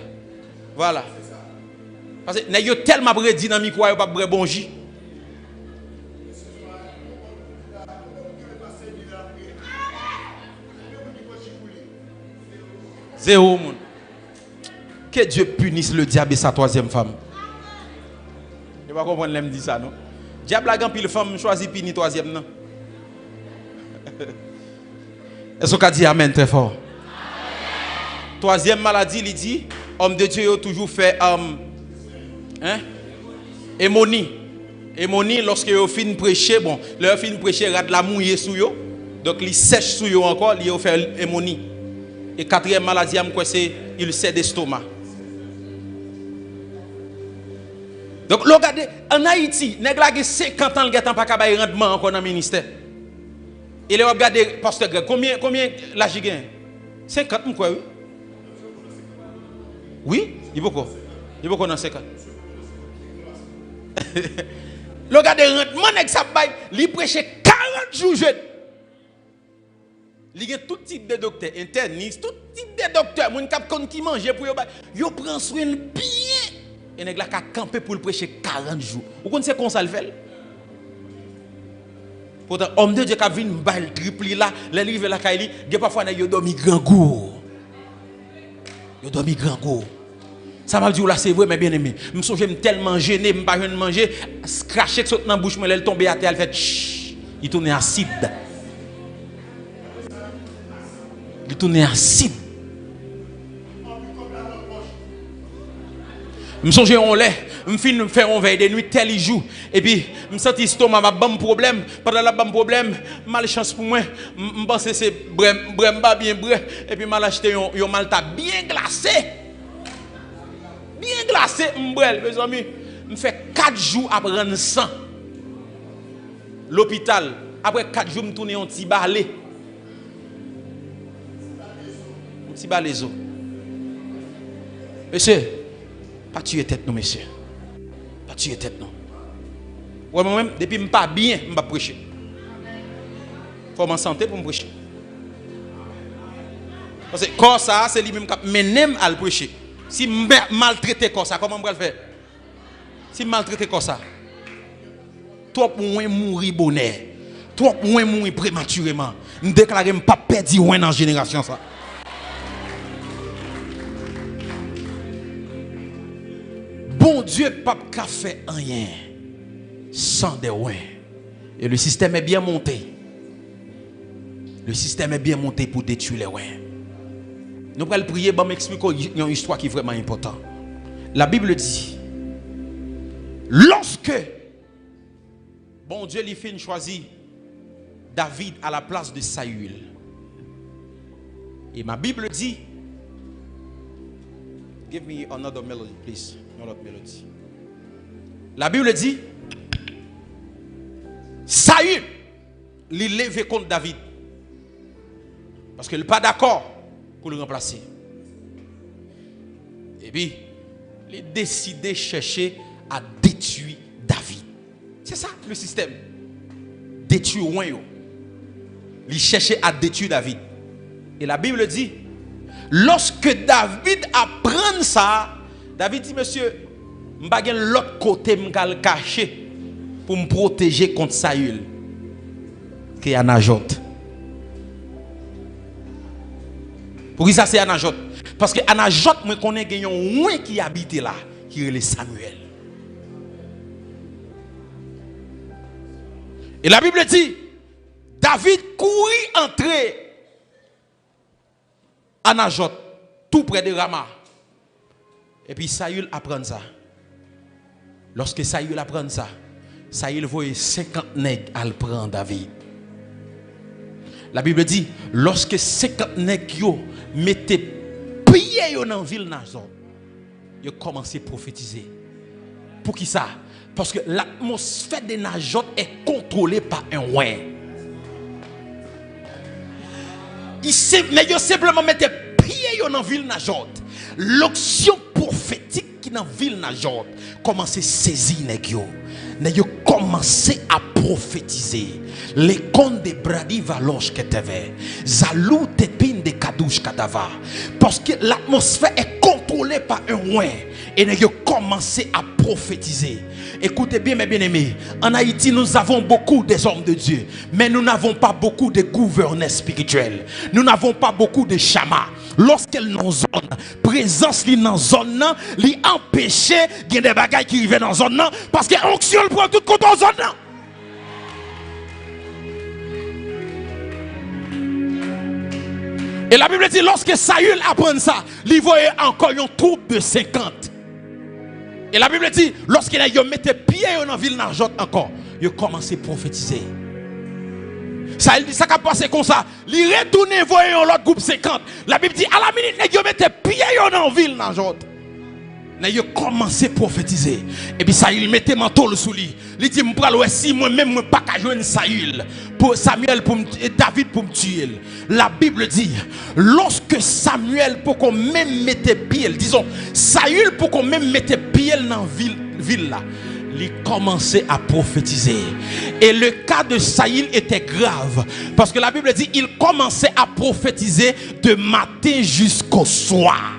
Voilà. Parce que n'y a tellement de dynamique qu'il n'y a pas de bon jus. Zéro monde. Que Dieu punisse le diable et sa troisième femme. Je ne vais pas comprendre l'aime dit ça, non? Diable a pile femme choisit punir troisième, non? Est-ce qu'on dit amen très fort? Troisième maladie, il dit, homme de Dieu a toujours fait hémonie. Hémonie, lorsque vous finissez de prêcher, bon, leur fin de prêcher, rade la mouille sous eux. Donc, il sèche sous eux encore, il a fait hémonie. Et quatrième maladie, c'est ulcère d'estomac. Donc, regardez, en Haïti, nèg la 50 ans, il n'y a pas de rendement encore dans le ministère. Et là, regardez, pasteur Greg, combien l'âge il gagne? 50, quoi, oui? Oui, il y a beaucoup. Il y a beaucoup dans 50. Regardez, rendement, nèg sa bail, il prêche 40 jours jeune. Il y a tout type de docteurs, internistes, tout type de docteurs, moun k'ap kon qui mange pour yo prend soin bien. Et nèg la ka camper pour le prêcher 40 jours. Vous connaissez comment ça le fait? Pourtant homme de Dieu qui vinn bail triple là, les livres la kaili, gen parfois nèg yo dormi grand gour. Yo dormi grand gour. Ça m'a dit là c'est vrai mais bien aimé. Me songe me tellement gêné, me pas joindre manger, cracher que saute dans bouche moi elle tomber à terre, elle fait il tourne acide. Il tourne acide. Je me songe on lait, je fin faire on veille de nuit tel jour et puis me senti estomac m'a bon problème, pendant la bon problème, malchance pour moi, me penser c'est bremba bien bré et puis mal acheté un malta bien glacé. Bien glacé m'brel mes amis, me fait 4 jours à prendre sang. L'hôpital, après 4 jours me tourner un petit balai. Un petit balaiso. Monsieur, pas tuer tête non monsieur. Pas tuer tête non. Ouais moi-même depuis me pas bien, me pas prêcher. Faut m'en santé pour me prêcher. Parce que quand ça c'est lui même qui menem à le prêcher. Si maltraité comme ça, comment on va le faire? Si maltraité comme ça, trop moins mourir bonheur, trop moins mourir prématurément. Nous déclarons pas perdu dans la génération ça. Bon Dieu pas qu'à faire rien sans des ouins. Et le système est bien monté. Le système est bien monté pour détruire les ouins. Nous allons prier, pour m'expliquer une histoire qui est vraiment importante. La Bible dit, lorsque bon Dieu lui fait choisir David à la place de Saül. Et ma Bible dit, give me another melody, please. Another melody. La Bible dit, Saül lui levé contre David. Parce qu'il n'est pas d'accord pour le remplacer. Et puis, il a décidé de chercher à détruire David. C'est ça le système. Détruire Ouin. Il cherchait à détruire David. Et la Bible dit, lorsque David apprend ça, David dit, monsieur, je vais l'autre côté, je vais le cacher pour me protéger contre Saül, qui est Anajot. Pour ça, c'est Anajot. Parce que Anajot, moi, connais un ouin qui habite là, qui est le Samuel. Et la Bible dit, David courit entrer Anajot, tout près de Rama. Et puis Saül apprend ça. Lorsque Saül apprend ça, Saül voit 50 nègres à le prendre David. La Bible dit, lorsque 50 nègres mettaient pied dans la ville Nazor, ils ont commencé à prophétiser. Pour qui ça? Parce que l'atmosphère de Najot est contrôlée par un ouin. Ils simplement mettaient pied dans la ville Najot. L'onction prophétique qui est dans la ville Najot commence à saisir les gens. Ils ont commencé à prophétiser. Les contes de Bradi Valoche que tu avais. Zalou Tepin de Kadouche Kadava. Parce que l'atmosphère est contrôlée par un ouin. Et ils ont commencé à prophétiser. Écoutez bien mes bien-aimés. En Haïti, nous avons beaucoup des hommes de Dieu. Mais nous n'avons pas beaucoup de gouverneurs spirituels. Nous n'avons pas beaucoup de chamans. lorsqu'elle dans zone, présence li dans zone nan, li empêcher gen des bagages qui arrivent dans zone nan parce que onction le prend tout compte en zone nan. Et la Bible dit lorsque Saül apprend ça, il voyait encore une troupe de 50. Et la Bible dit lorsqu'il a mis pied dans la ville d'Arjot encore, il a commencé à prophétiser. Ça a passé comme ça. Il retourne voir l'autre groupe 50. La Bible dit à la minute, il a mis pied dans la ville d'Arjot. Il a commencé à prophétiser. Et puis ça, il mettait manteau sous lui. Il dit, si moi-même, je ne peux pas jouer Saül, pour Samuel, pour David, pour me tuer. La Bible dit, lorsque Samuel, pour qu'on même mette pied, disons, Saül, pour qu'on même mette pied dans la ville là, il commençait à prophétiser. Et le cas de Saül était grave. Parce que la Bible dit, il commençait à prophétiser de matin jusqu'au soir.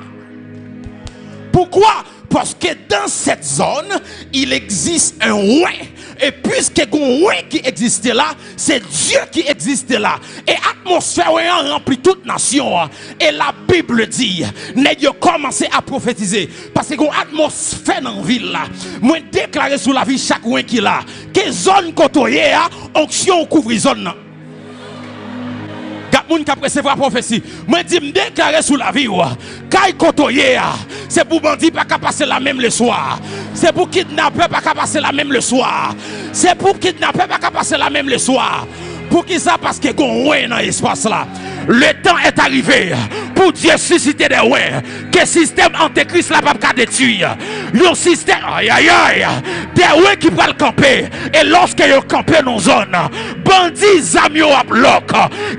Pourquoi? Parce que dans cette zone, il existe un roi. Et puisque un roi qui existait là, c'est Dieu qui existait là. Et l'atmosphère remplit toute nation. Et la Bible dit, n'a commencé à prophétiser. Parce que une atmosphère dans la ville là, moi déclaré sur la vie chaque roi qui là, que zone côtoyée, onction couvre zone. Moun qui a recevoir la prophétie. Moi dis me déclarer sous la vie kay kotoye c'est pour bandit pas passer la même le soir. C'est pour kidnapper pas passer la même le soir. C'est pour kidnapper pas passer la même le soir. Pour qui ça? Parce que gon ouais dans l'espace là. Le temps est arrivé pour Dieu susciter des ouais. Que système antéchrist là pas détruire. Le système aïe aïe aïe. Des ouais qui va le camper. Et lorsque yo camper dans zone, bandits zamio à bloc.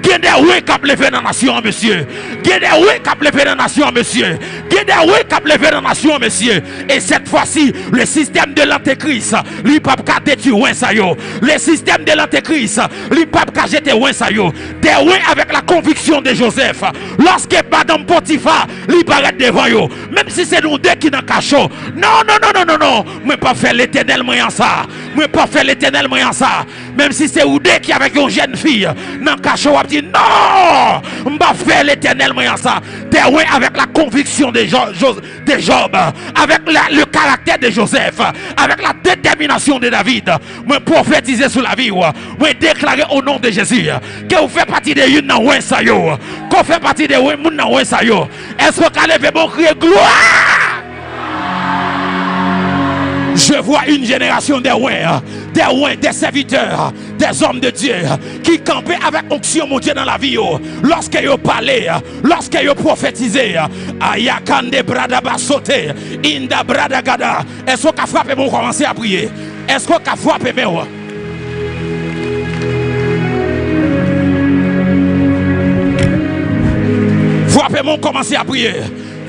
Gen des ouais qui lever dans nation monsieur. Gen des ouais qui lever dans nation monsieur. Gen des ouais qui lever dans nation monsieur. Et cette fois-ci, le système de l'antéchrist, lui pas détruire ouais ça yo. Le système de l'antéchrist, lui pas jeter ouais ça yo. Des ouais avec la conviction de Joseph, lorsque Madame Potiphar lui paraît devant yo, même si c'est nous deux qui dans cachot, non, moi pas faire l'éternel moyen ça, moi pas faire l'éternel moyen ça, même si c'est nous deux qui avec une jeune fille dans cachot, on dit non, on pas faire l'éternel moyen ça, ouais avec la conviction de Job, avec le caractère de Joseph, avec la détermination de David, moi prophétiser sur la vie, moi déclarer au nom de Jésus que vous faites partie de une dans ouais ça. Qu'on fait partie de moun nan wè sa yo. Est-ce qu'on a levé mon cri gloire? Je vois une génération de ouais, des serviteurs, des hommes de Dieu qui campaient avec onction mon Dieu dans la vie. Lorsque yo parlaient, lorsque yo prophétisaient, ayakande brada basote, inda brada gada. Est-ce qu'on a frappé mon commencer à prier? Est-ce qu'on a frappé mon? Frappez-moi, commencez à prier.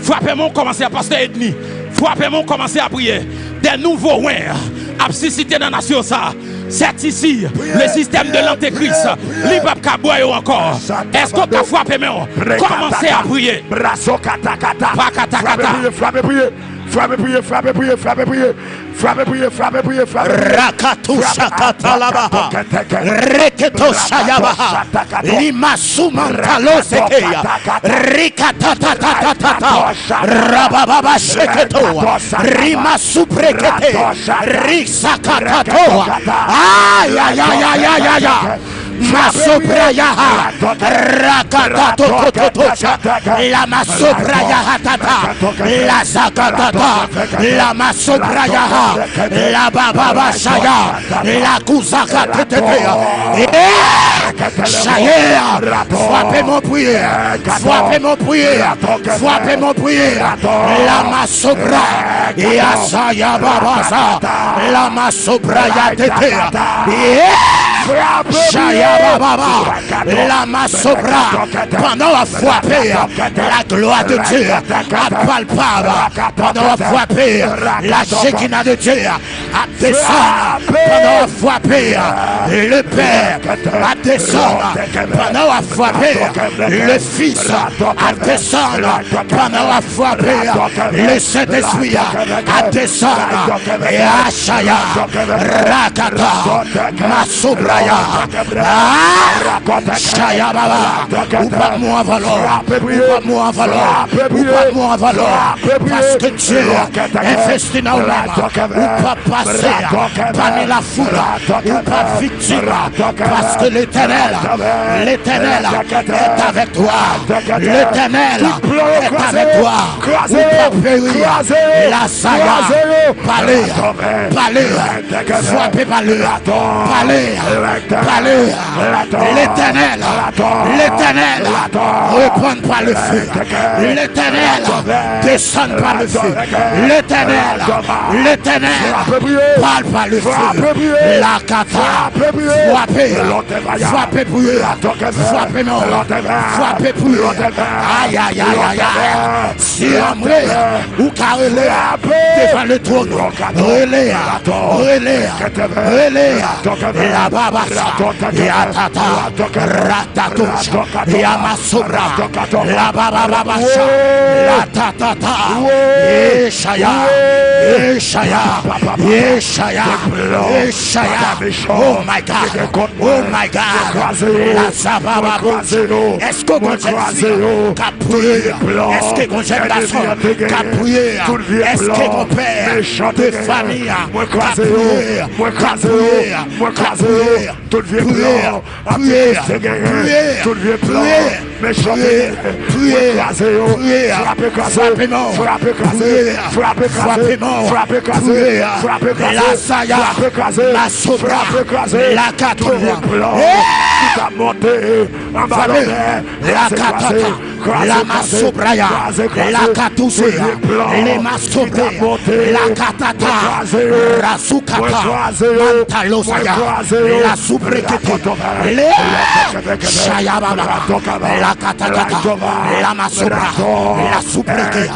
Frappez-moi, commencez à passer ethnie. Frappez-moi, commencez à prier. Des nouveaux ouins à susciter dans la nation ça. C'est ici le système de l'antéchrist. L'ibab kaboyo encore. Est-ce qu'on a frappé moi? Commencez à prier. Frappez, priez. Frappez, priez, frappez, priez, frappez, priez. Frappez, priez, frappez, priez, frappez, priez. Rakatou Shakatalabaha. Reketo Shayabaha. Lima Sumantalo Sekeya. Rikatatatata. Rababa Sheketo. Rima Suprekete. Risakatato. Aïe, aïe, aïe, aïe, aïe, aïe. Masobrayaha Rakatatototocha La Masobrayaha Tata La Zakatata La Masobrayaha La Baba Shaya La Kuzaka Tetea Shaya Frappez mon prière Frappez mon prière Frappez mon prière La Masobra Yasaya Babasa La Masobraya Tetea Shaya Baba, la Masobra, pendant la frappé, la gloire de Dieu, à palpable, pendant la frappé, la Shekinah de Dieu, à descendre, pendant la frappé, le Père, à descendre, pendant la frappé, le Fils, à descendre, pendant la frappé, le Saint-Esprit, à descendre, et à Shaya, Rakata, Masobra. Chaya Baba, ou pas moi valeur, ou pas moi valeur, ou pas moi valeur, parce que Dieu investi dans l'âme, ou pas passer parmi la foule, ou pas victime, parce que l'Éternel est avec toi, l'Éternel est avec toi, ou pas périr, la saga, parler, frapper parler, l'Éternel, répond par le feu, l'Éternel descend par le feu, l'Éternel parle par le feu, la kata, frappez pour eux, frappez non, frappez pour eux, aïe aïe aïe aïe aïe, si André ou carrelé devant le trône, relais, la babasa, ya tata, ratatoucha, ya masobra, la bababasa, la tatata, Yeshaya, oh my God, la sababa, est-ce que vous êtes capouillé, est-ce que vous êtes la soeur, capouillé, est-ce que mon père de famille, capouillé, tout le la saya, la sobra, la katora, la katata, la masobraya, la katuse, les masobre, la katata, la sukata, mantalosaya, la subrekete, les shayababa, la katata, la masobra, la subrekete,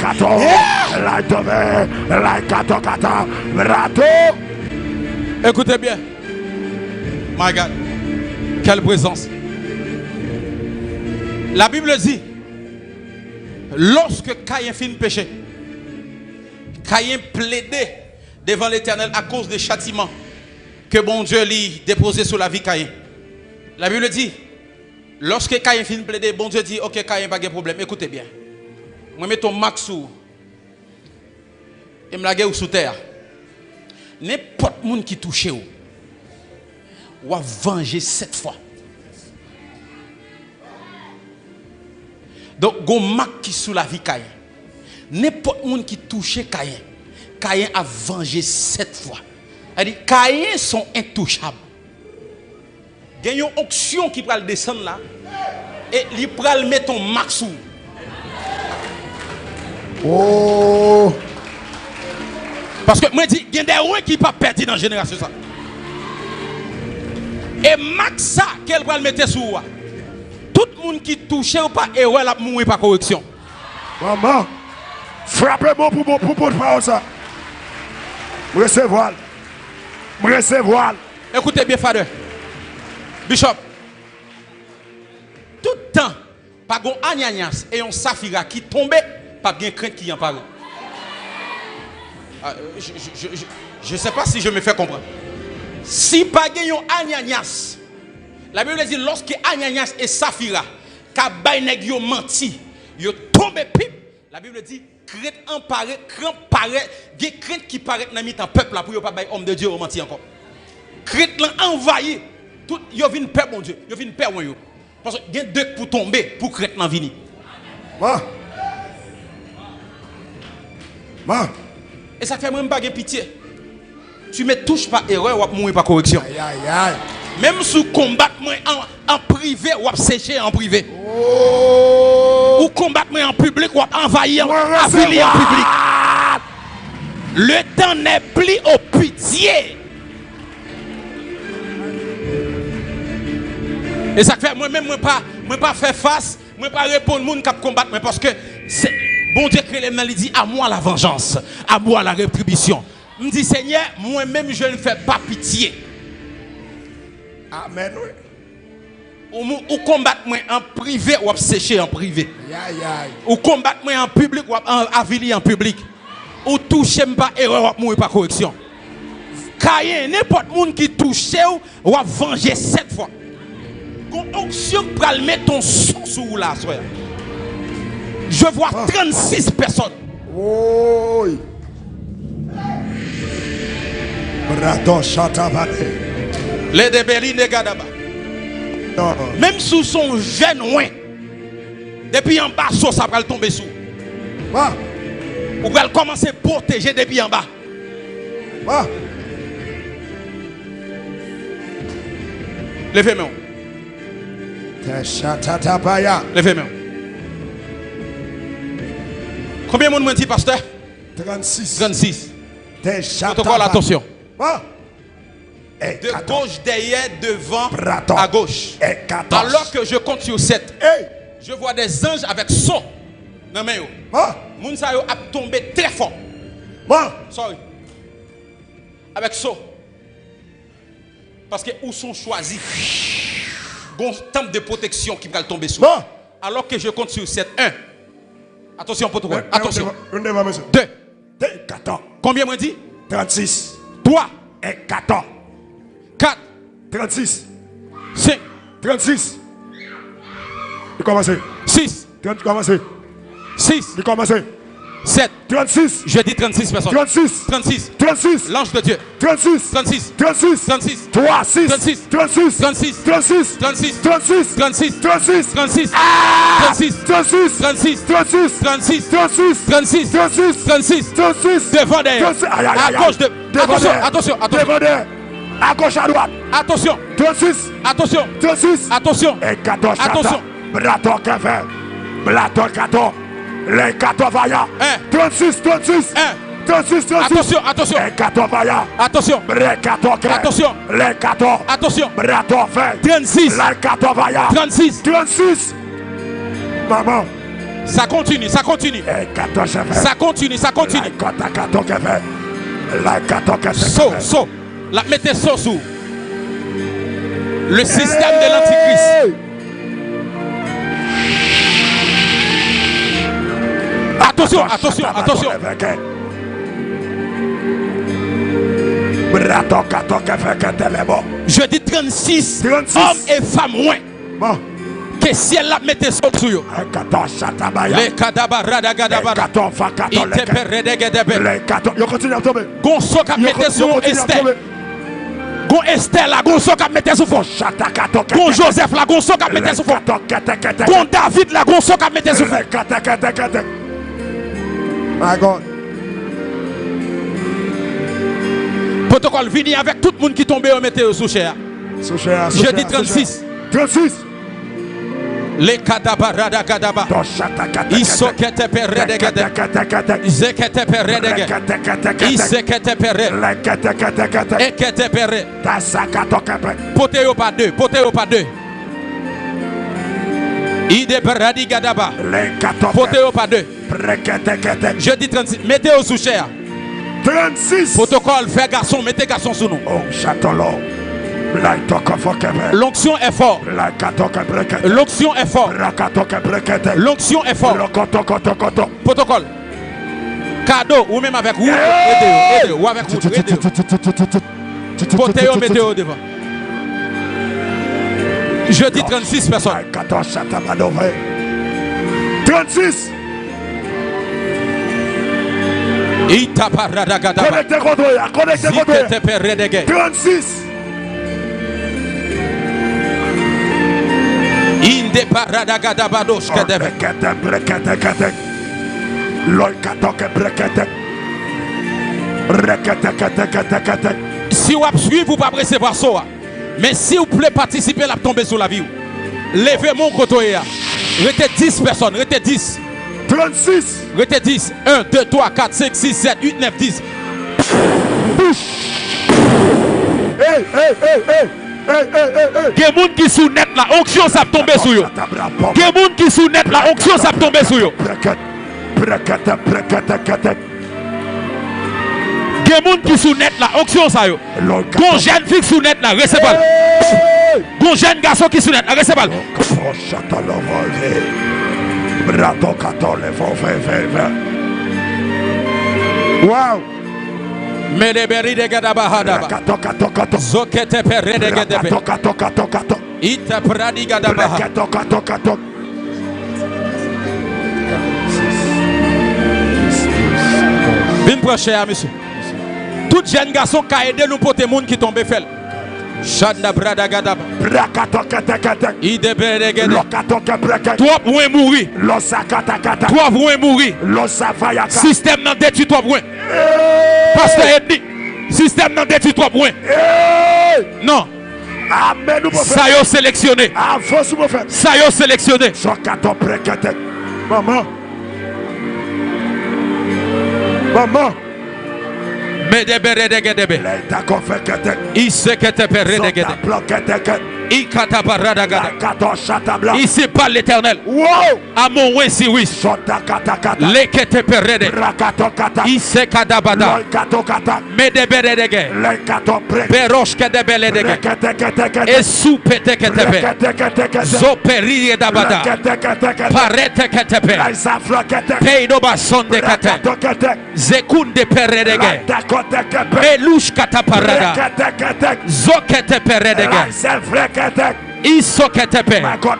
écoutez bien. My God, quelle présence. La Bible dit, lorsque Caïn fit péché, Caïn plaidait devant l'Éternel à cause des châtiments que bon Dieu lui déposait sur la vie de Caïn. La Bible dit, lorsque Caïn fit plaider, bon Dieu dit, ok Caïn, pas de problème, écoutez bien. Moi mets ton max sous et me la guerre sous terre. N'importe monde qui touche ou va venger 7 fois. Donc, gon marque qui sous la vie Caïn. N'importe monde qui touche Caïn, Caïn a vengé 7 fois. C'est-à-dire, Caïn sont intouchables. Il y a une onction qui va le descendre là et il va le mettre en marque sous. Oh! Parce que moi, je dis, il y a des rois qui ne sont pas perdus dans la génération. Ça. Et max ça, qu'elle va le mettre sous. Tout le monde qui touche ou pas, et ouais, la mourir par correction. Maman, frappez-moi pour faire ça. Recevoir. Écoutez bien, Father. Bishop. Tout le temps, pas un agnagnas et un saphira qui tombait, pas bien crainte qui en parle. Je ne sais pas si je me fais comprendre. Si pas un agnagnas, la Bible dit lorsque Ananias et Saphira, Kabayneg yo menti, yo tombé pipe, la Bible dit crête emparé, crainte paraît, des crainte qui paraît dans mi-temps peuple là pour yo pas bay homme de Dieu au menti encore. Crête là envahi, tout yo vinn peur mon Dieu, yo vinn peur yo. Parce que gen deux pour tomber pour crête là vini. Et ça fait même pas de pitié. Tu me touches pas erreur ou mourir par correction. Aïe, aïe, aïe. Même sous combattre moi en privé ou sécher en privé. Oh. Ou combattre moi en public ou envahir en public. Le temps n'est plus au pitié. Et ça fait moi-même moi pas faire face, moi pas répondre moun qui combattre moi parce que c'est bon Dieu que il dit à moi la vengeance, à moi la rétribution. Me dit Seigneur, moi-même je ne fais pas pitié. Amen. Ou combattre moi en privé ou sécher en privé. Ou combattre moi en public ou avilir en public. Ou toucher pas erreur ou mourir par correction. Caïn, n'importe monde qui touche ou va venger 7 fois. Quand onction pour mettre ton sang sur la soeur. Je vois 36 personnes. Oui. Brado Chatabane. Les débéris de Gadaba. Même sous son jeune loin. Depuis en bas, ça va tomber sous. Ou va commencer à protéger depuis en bas. Levez-moi. Levez-moi. Combien de monde m'a dit, pasteur? 36. 36. Protocole, attention. De gauche derrière, devant, à gauche. Alors que je compte sur 7, je vois des anges avec son. Non mais moun sa yo a tombé très fort. Sorry. Avec son. Parce que où sont choisis. Bon temple de protection qui va tomber sur. Alors que je compte sur 7. 1. Attention protocole. Attention. 2. 14. Combien m'a dit? 36. 3. Et 14. 4. 36. 5. 36. Il commence. 6. Tu commences. 6. Il commence. 7. 36. Je dis 36 personnes. 36. 36. 36. L'ange de Dieu. 36. 36. 36. 36. 3, 6. 36. 36. 36. 36. 36. 36. 36. 36. 36. 36. 36. 36. 36. 36. 36. 36. 36. 36. 36. Devant derrière. À gauche de. Attention, attention, attention. À gauche, à droite. Attention. 36. Attention. 36. Attention. Et 14. Attention. Blaton café. Blaton 14. Les 14 vaillants. 36. 36. 36. 36. Attention, attention. Les 14 vaillants. Attention. Les 14. Attention. Les 14. Attention. Blaton 20. 36. Les 14 vaillants. 36. 36. Maman. Ça continue, ça continue. Les 14 chefs. Ça continue, ça continue. Les 14 café. Les 14 café. Saut. La mettez saut sous. Le système de l'antichrist. Attention, attention, attention. Je dis 36 hommes et femmes moins. Que si elle la mettait sur le les kadabara gadabara. Il continue à tomber. Gonso qui mettait sur Esther. Gon Esther la gonso qui mettait sur fond. Gon Joseph la gonso qui mettait sur fond. Gon David la gonso qui mettait sur fond. My God. Protocole vini avec tout le monde qui tombait au météo sous cher. Je dis 36. 36. Les kadabara gadaba. Isokete peredegede. Zekete peredege. Isekete pere. Ekete pere. Potéo pas deux. Potéo pas deux. Ide beradi gadaba. Potéo pas deux. Je dis 36. Mettez au sous cher. 36. Protocole, fait garçon, mettez garçon sous nous. Oh, Châtellon. L'onction est fort. L'onction est fort. L'onction est fort. Protocole. Cadeau, ou même avec vous. Aidez-vous. Ou avec vous. Potéo, mettez-vous devant. Je dis 36 personnes. 36. Connectez contre 36. Inde parada gadabados kadebe. Si vous suivez, vous ne pouvez pas recevoir ça. Mais si vous voulez participer, la tomber sur la vie. Levez mon côté. Restez 10 personnes. Restez 10. 36. Restez 10. 1, 2, 3, 4, 5, 6, 7, 8, 9, 10. Hey. Il y a des gens qui sont net là, onction ça tombe sur eux. Il y a des gens qui sont net là, onction ça tombe sur eux. Il y a des gens qui sont net là, onction ça yo. Gon jeune fille sous net là, recevez. Gon jeune garçon qui sous net là, recevez. Wow. Medeberi de Gadabahadaba. Zokete Pere de Gadebe. Ita Pradi Gadabaha. Bin proche, monsieur. Tout jeune garçon qui a aidé nous pour les gens qui tombent fel. Shadna Brada Gadaba. Toi pour mourir. Toi pour mourir. Système n'a détruit toi pour. Pasteur Edni. Système n'a détruit toi pour. Non. Ça y est sélectionné. Ça y est sélectionné. Maman. Maman. Medebere de Gedebe. Isekete Pere de Gede. Ikata Barada Gada. Ici par l'Éternel. À mon Wesiwis. Lekete Pere de. Isekada Bada. Medebere de Ge. Perosh Kedebele de Ge. Esu Pete Ketepe. Zoperi Dabada. Parete Ketepe. Peido Bason de Kete. Zekunde Pere de Ge. Pelush Kataparada. Zokete Pere de Ge. Isoketepe. My God.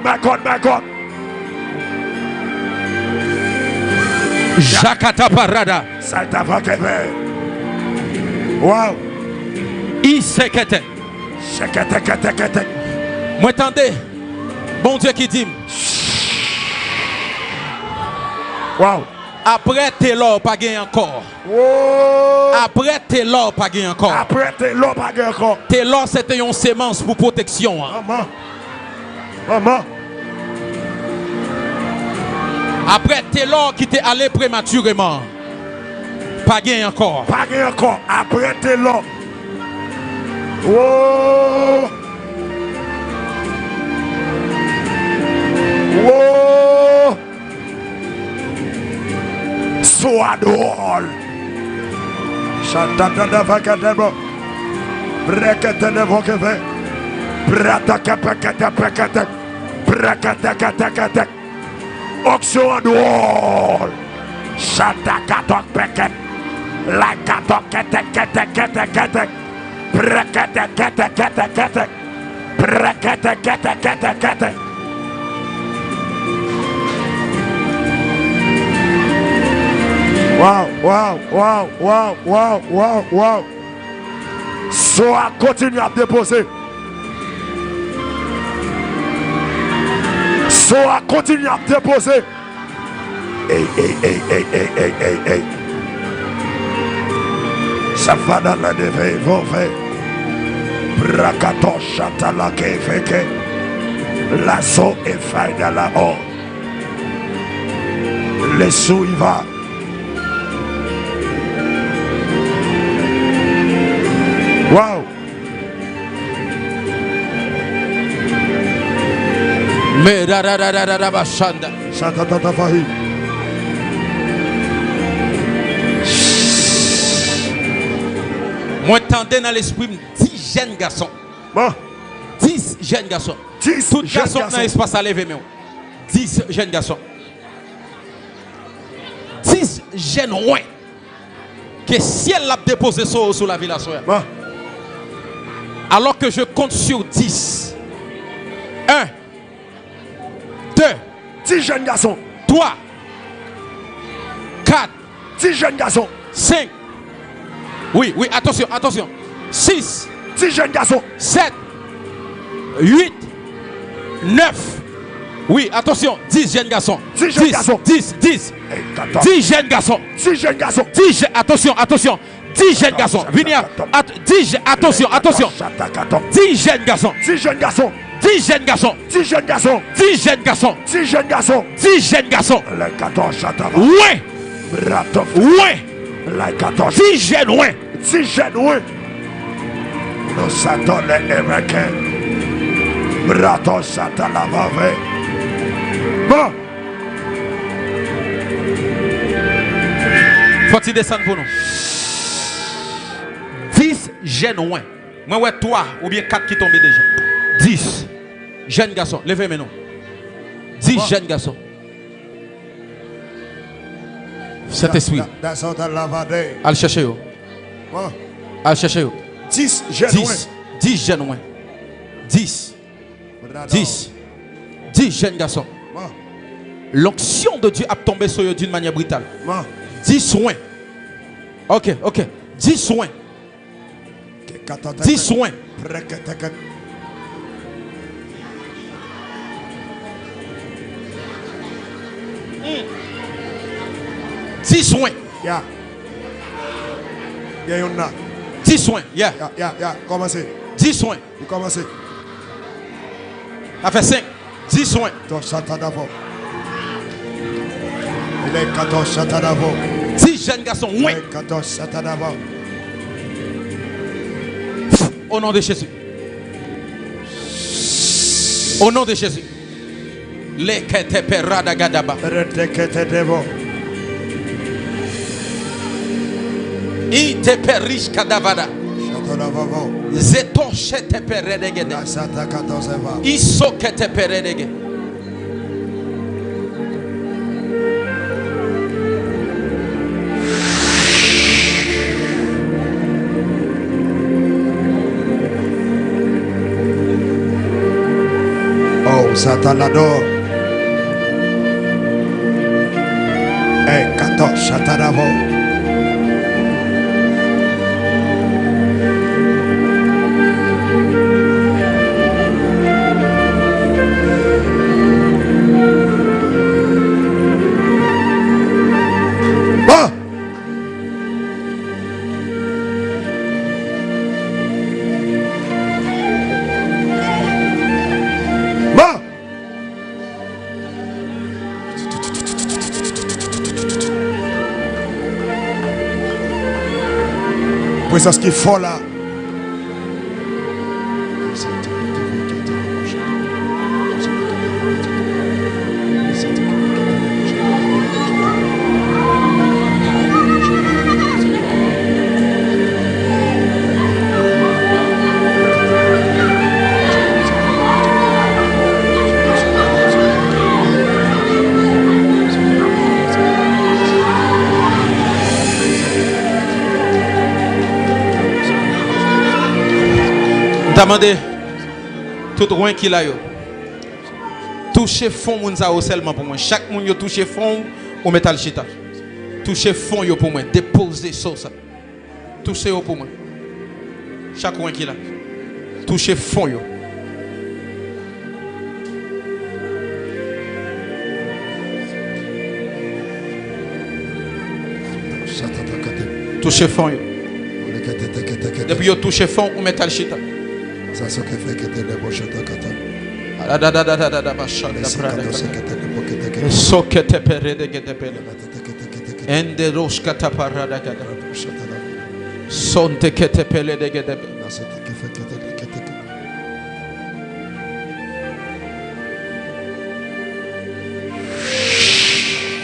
Jakata Parada. Wow. Isekete. Moi attendez. Bon Dieu qui dit. Wow. Après tes l'or pas gagné encore. Après tes l'or pas gagné encore. Tes l'or c'était une sémence pour protection. Maman. Après tes l'or qui t'est allé prématurément. Pas gagné encore. Après tes l'or. Wow. Soadol. Chantata vakadebo. Brekete de vokeve. Brataka pekete. Brekete. Oxoadol. Chantakatok peket. Lakatok kete. Brekete. Wow. So I continue à déposer. Hey. Ça va dans la déveille, Brakato chatala ke feke. Lasso et faille dans la haut. Les sous il va. Wow. Mais Bashanda. Shatatafahi. Moi tendais dans l'esprit 10 jeunes garçons. 10 jeunes garçons. 10 tout garçon dans l'espace à lever. 10 jeunes garçons. 10 jeunes loin. Que ciel l'a déposé sur la ville à soi. Alors que je compte sur 10. 1, 2, 10 jeunes garçons. 3, 4, 10 jeunes garçons. 5. Oui, attention. 6, 10 jeunes garçons. 7, 8, 9. Oui, attention, 10 jeunes garçons. 10 jeunes garçons. 10 jeunes garçons. 10 jeunes garçons. Attention. 10 jeunes garçons. Venez. Attention. 10 jeunes garçons. 10 jeunes garçons. 10 jeunes garçons. 10 jeunes garçons. 10 jeunes garçons. 10 jeunes garçons. 10 jeunes garçons. Les 14 chatava. Ouais. 10 jeunes, ouais. 10 jeunes, ouais. Nous satons les Américains. Brato sata la vave. Bon. Faut-il descendre pour nous? 10 jeunes, ouais. Moi, ouais, 3 ou bien 4 qui tombent déjà. 10 jeunes garçons. Levez maintenant. 10 jeunes garçons. Cet esprit. Allez chercher. Allez chercher. 10 jeunes. 10 jeunes. 10. 10 jeunes garçons. L'onction de Dieu a tombé sur eux d'une manière brutale. 10 soins. Ok. 10 soins. 10 soins. 10 soins. 10 soins. Commencez. 10 soins. Commencez. Ça fait 5. 10 soins. Il est 14 chata d'avant. 10 jeunes garçons. Oui. 14 chata d'avant. Au nom de Jésus. Au nom de Jésus. Les keteperada gadaba. Ite perish kadavada. Zeto shete peredegede. Iso kete peredege. Oh, Satan l'adore. Et 14 chata d'avant. C'est ce qu'il faut là. Demandez tout loin qu'il a yo. Toucher fond moun sa seulement pour moi. Chaque moun yo toucher fond ou métal chita. Toucher fond yo pour moi. Déposer ça. Toucher yo pour moi. Chaque coin qu'il a. Toucher fond yo. Toucher fond yo. Depuis yo toucher fond ou métal chita. Ça ce qui fait que tu es le bochon de Kata.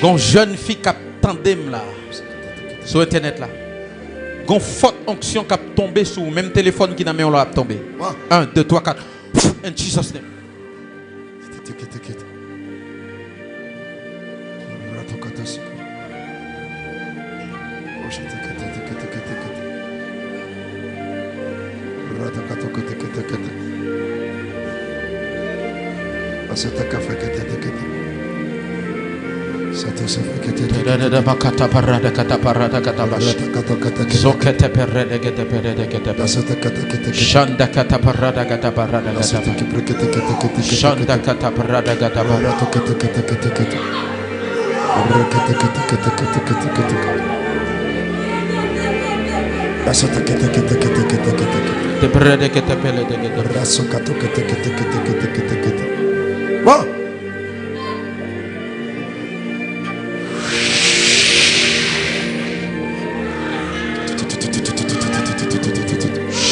Gon jeune fille qui tandem là sur internet là. Gon forte onction qui a tombé sur même téléphone qui n'a même là tombé. 1 2 3 4 in Jesus name.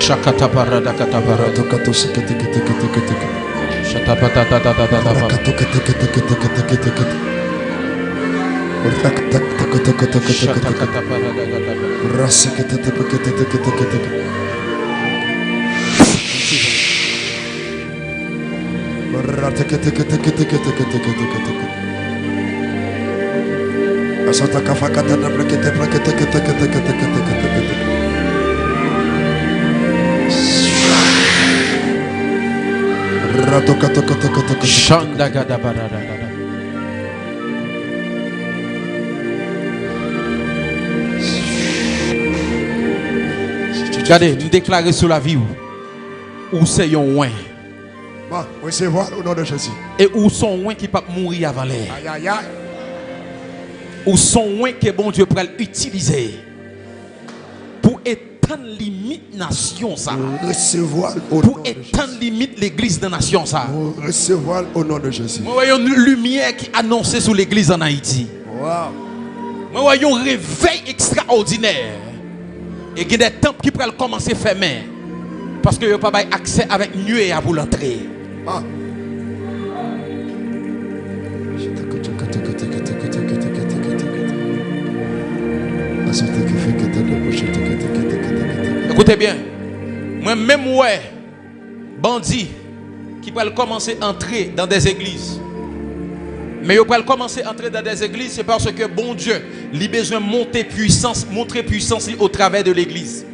Shakata parada kata parada kato sekete kete kete kete shata patata tata tata kato kete kete kete kete kete kete tak tak tak tak tak tak shata kata parada kata rasa kete kete kete kete kete rata kete kete kete kete kete kete kete asata kafa kata kete kete kete kete kete kete kete Regardez, nous déclarer sur la vie où c'est un oin. Bon, recevoir au nom de Jésus. Et où son oin qui peut mourir avant l'air. Aïe, aïe, aïe. Où son oin que bon Dieu peut l'utiliser pour étendre limite nation ça. Recevoir au nom Pour de Jésus. étendre limite l'église de nation ça. Recevoir au nom de Jésus. Nous voyons une lumière qui annonçait sur l'église en Haïti. Wow. Nous voyons un réveil extraordinaire. Et il y a des temples qui peuvent commencer à fermer. Parce que n'y a pas accès avec nuée pour l'entrée. Ah. Écoutez bien. Moi-même, ouais, bandit qui peuvent commencer à entrer dans des églises. Mais ils peuvent commencer à entrer dans des églises, c'est parce que bon Dieu, il a besoin de montrer puissance au travers de l'église.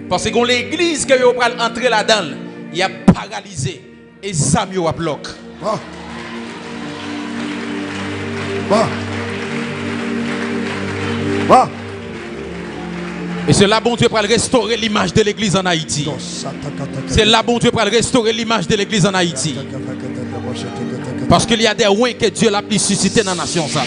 Parce que l'église que vous pouvez entrer là-dedans, il a paralysé et ça mieux à bloc. Bon. Bon. Bon. Et c'est là bon Dieu pour restaurer l'image de l'église en Haïti. C'est là bon Dieu pour restaurer l'image de l'église en Haïti. Parce qu'il y a des ouins que Dieu l'a suscité dans la nation. Ça.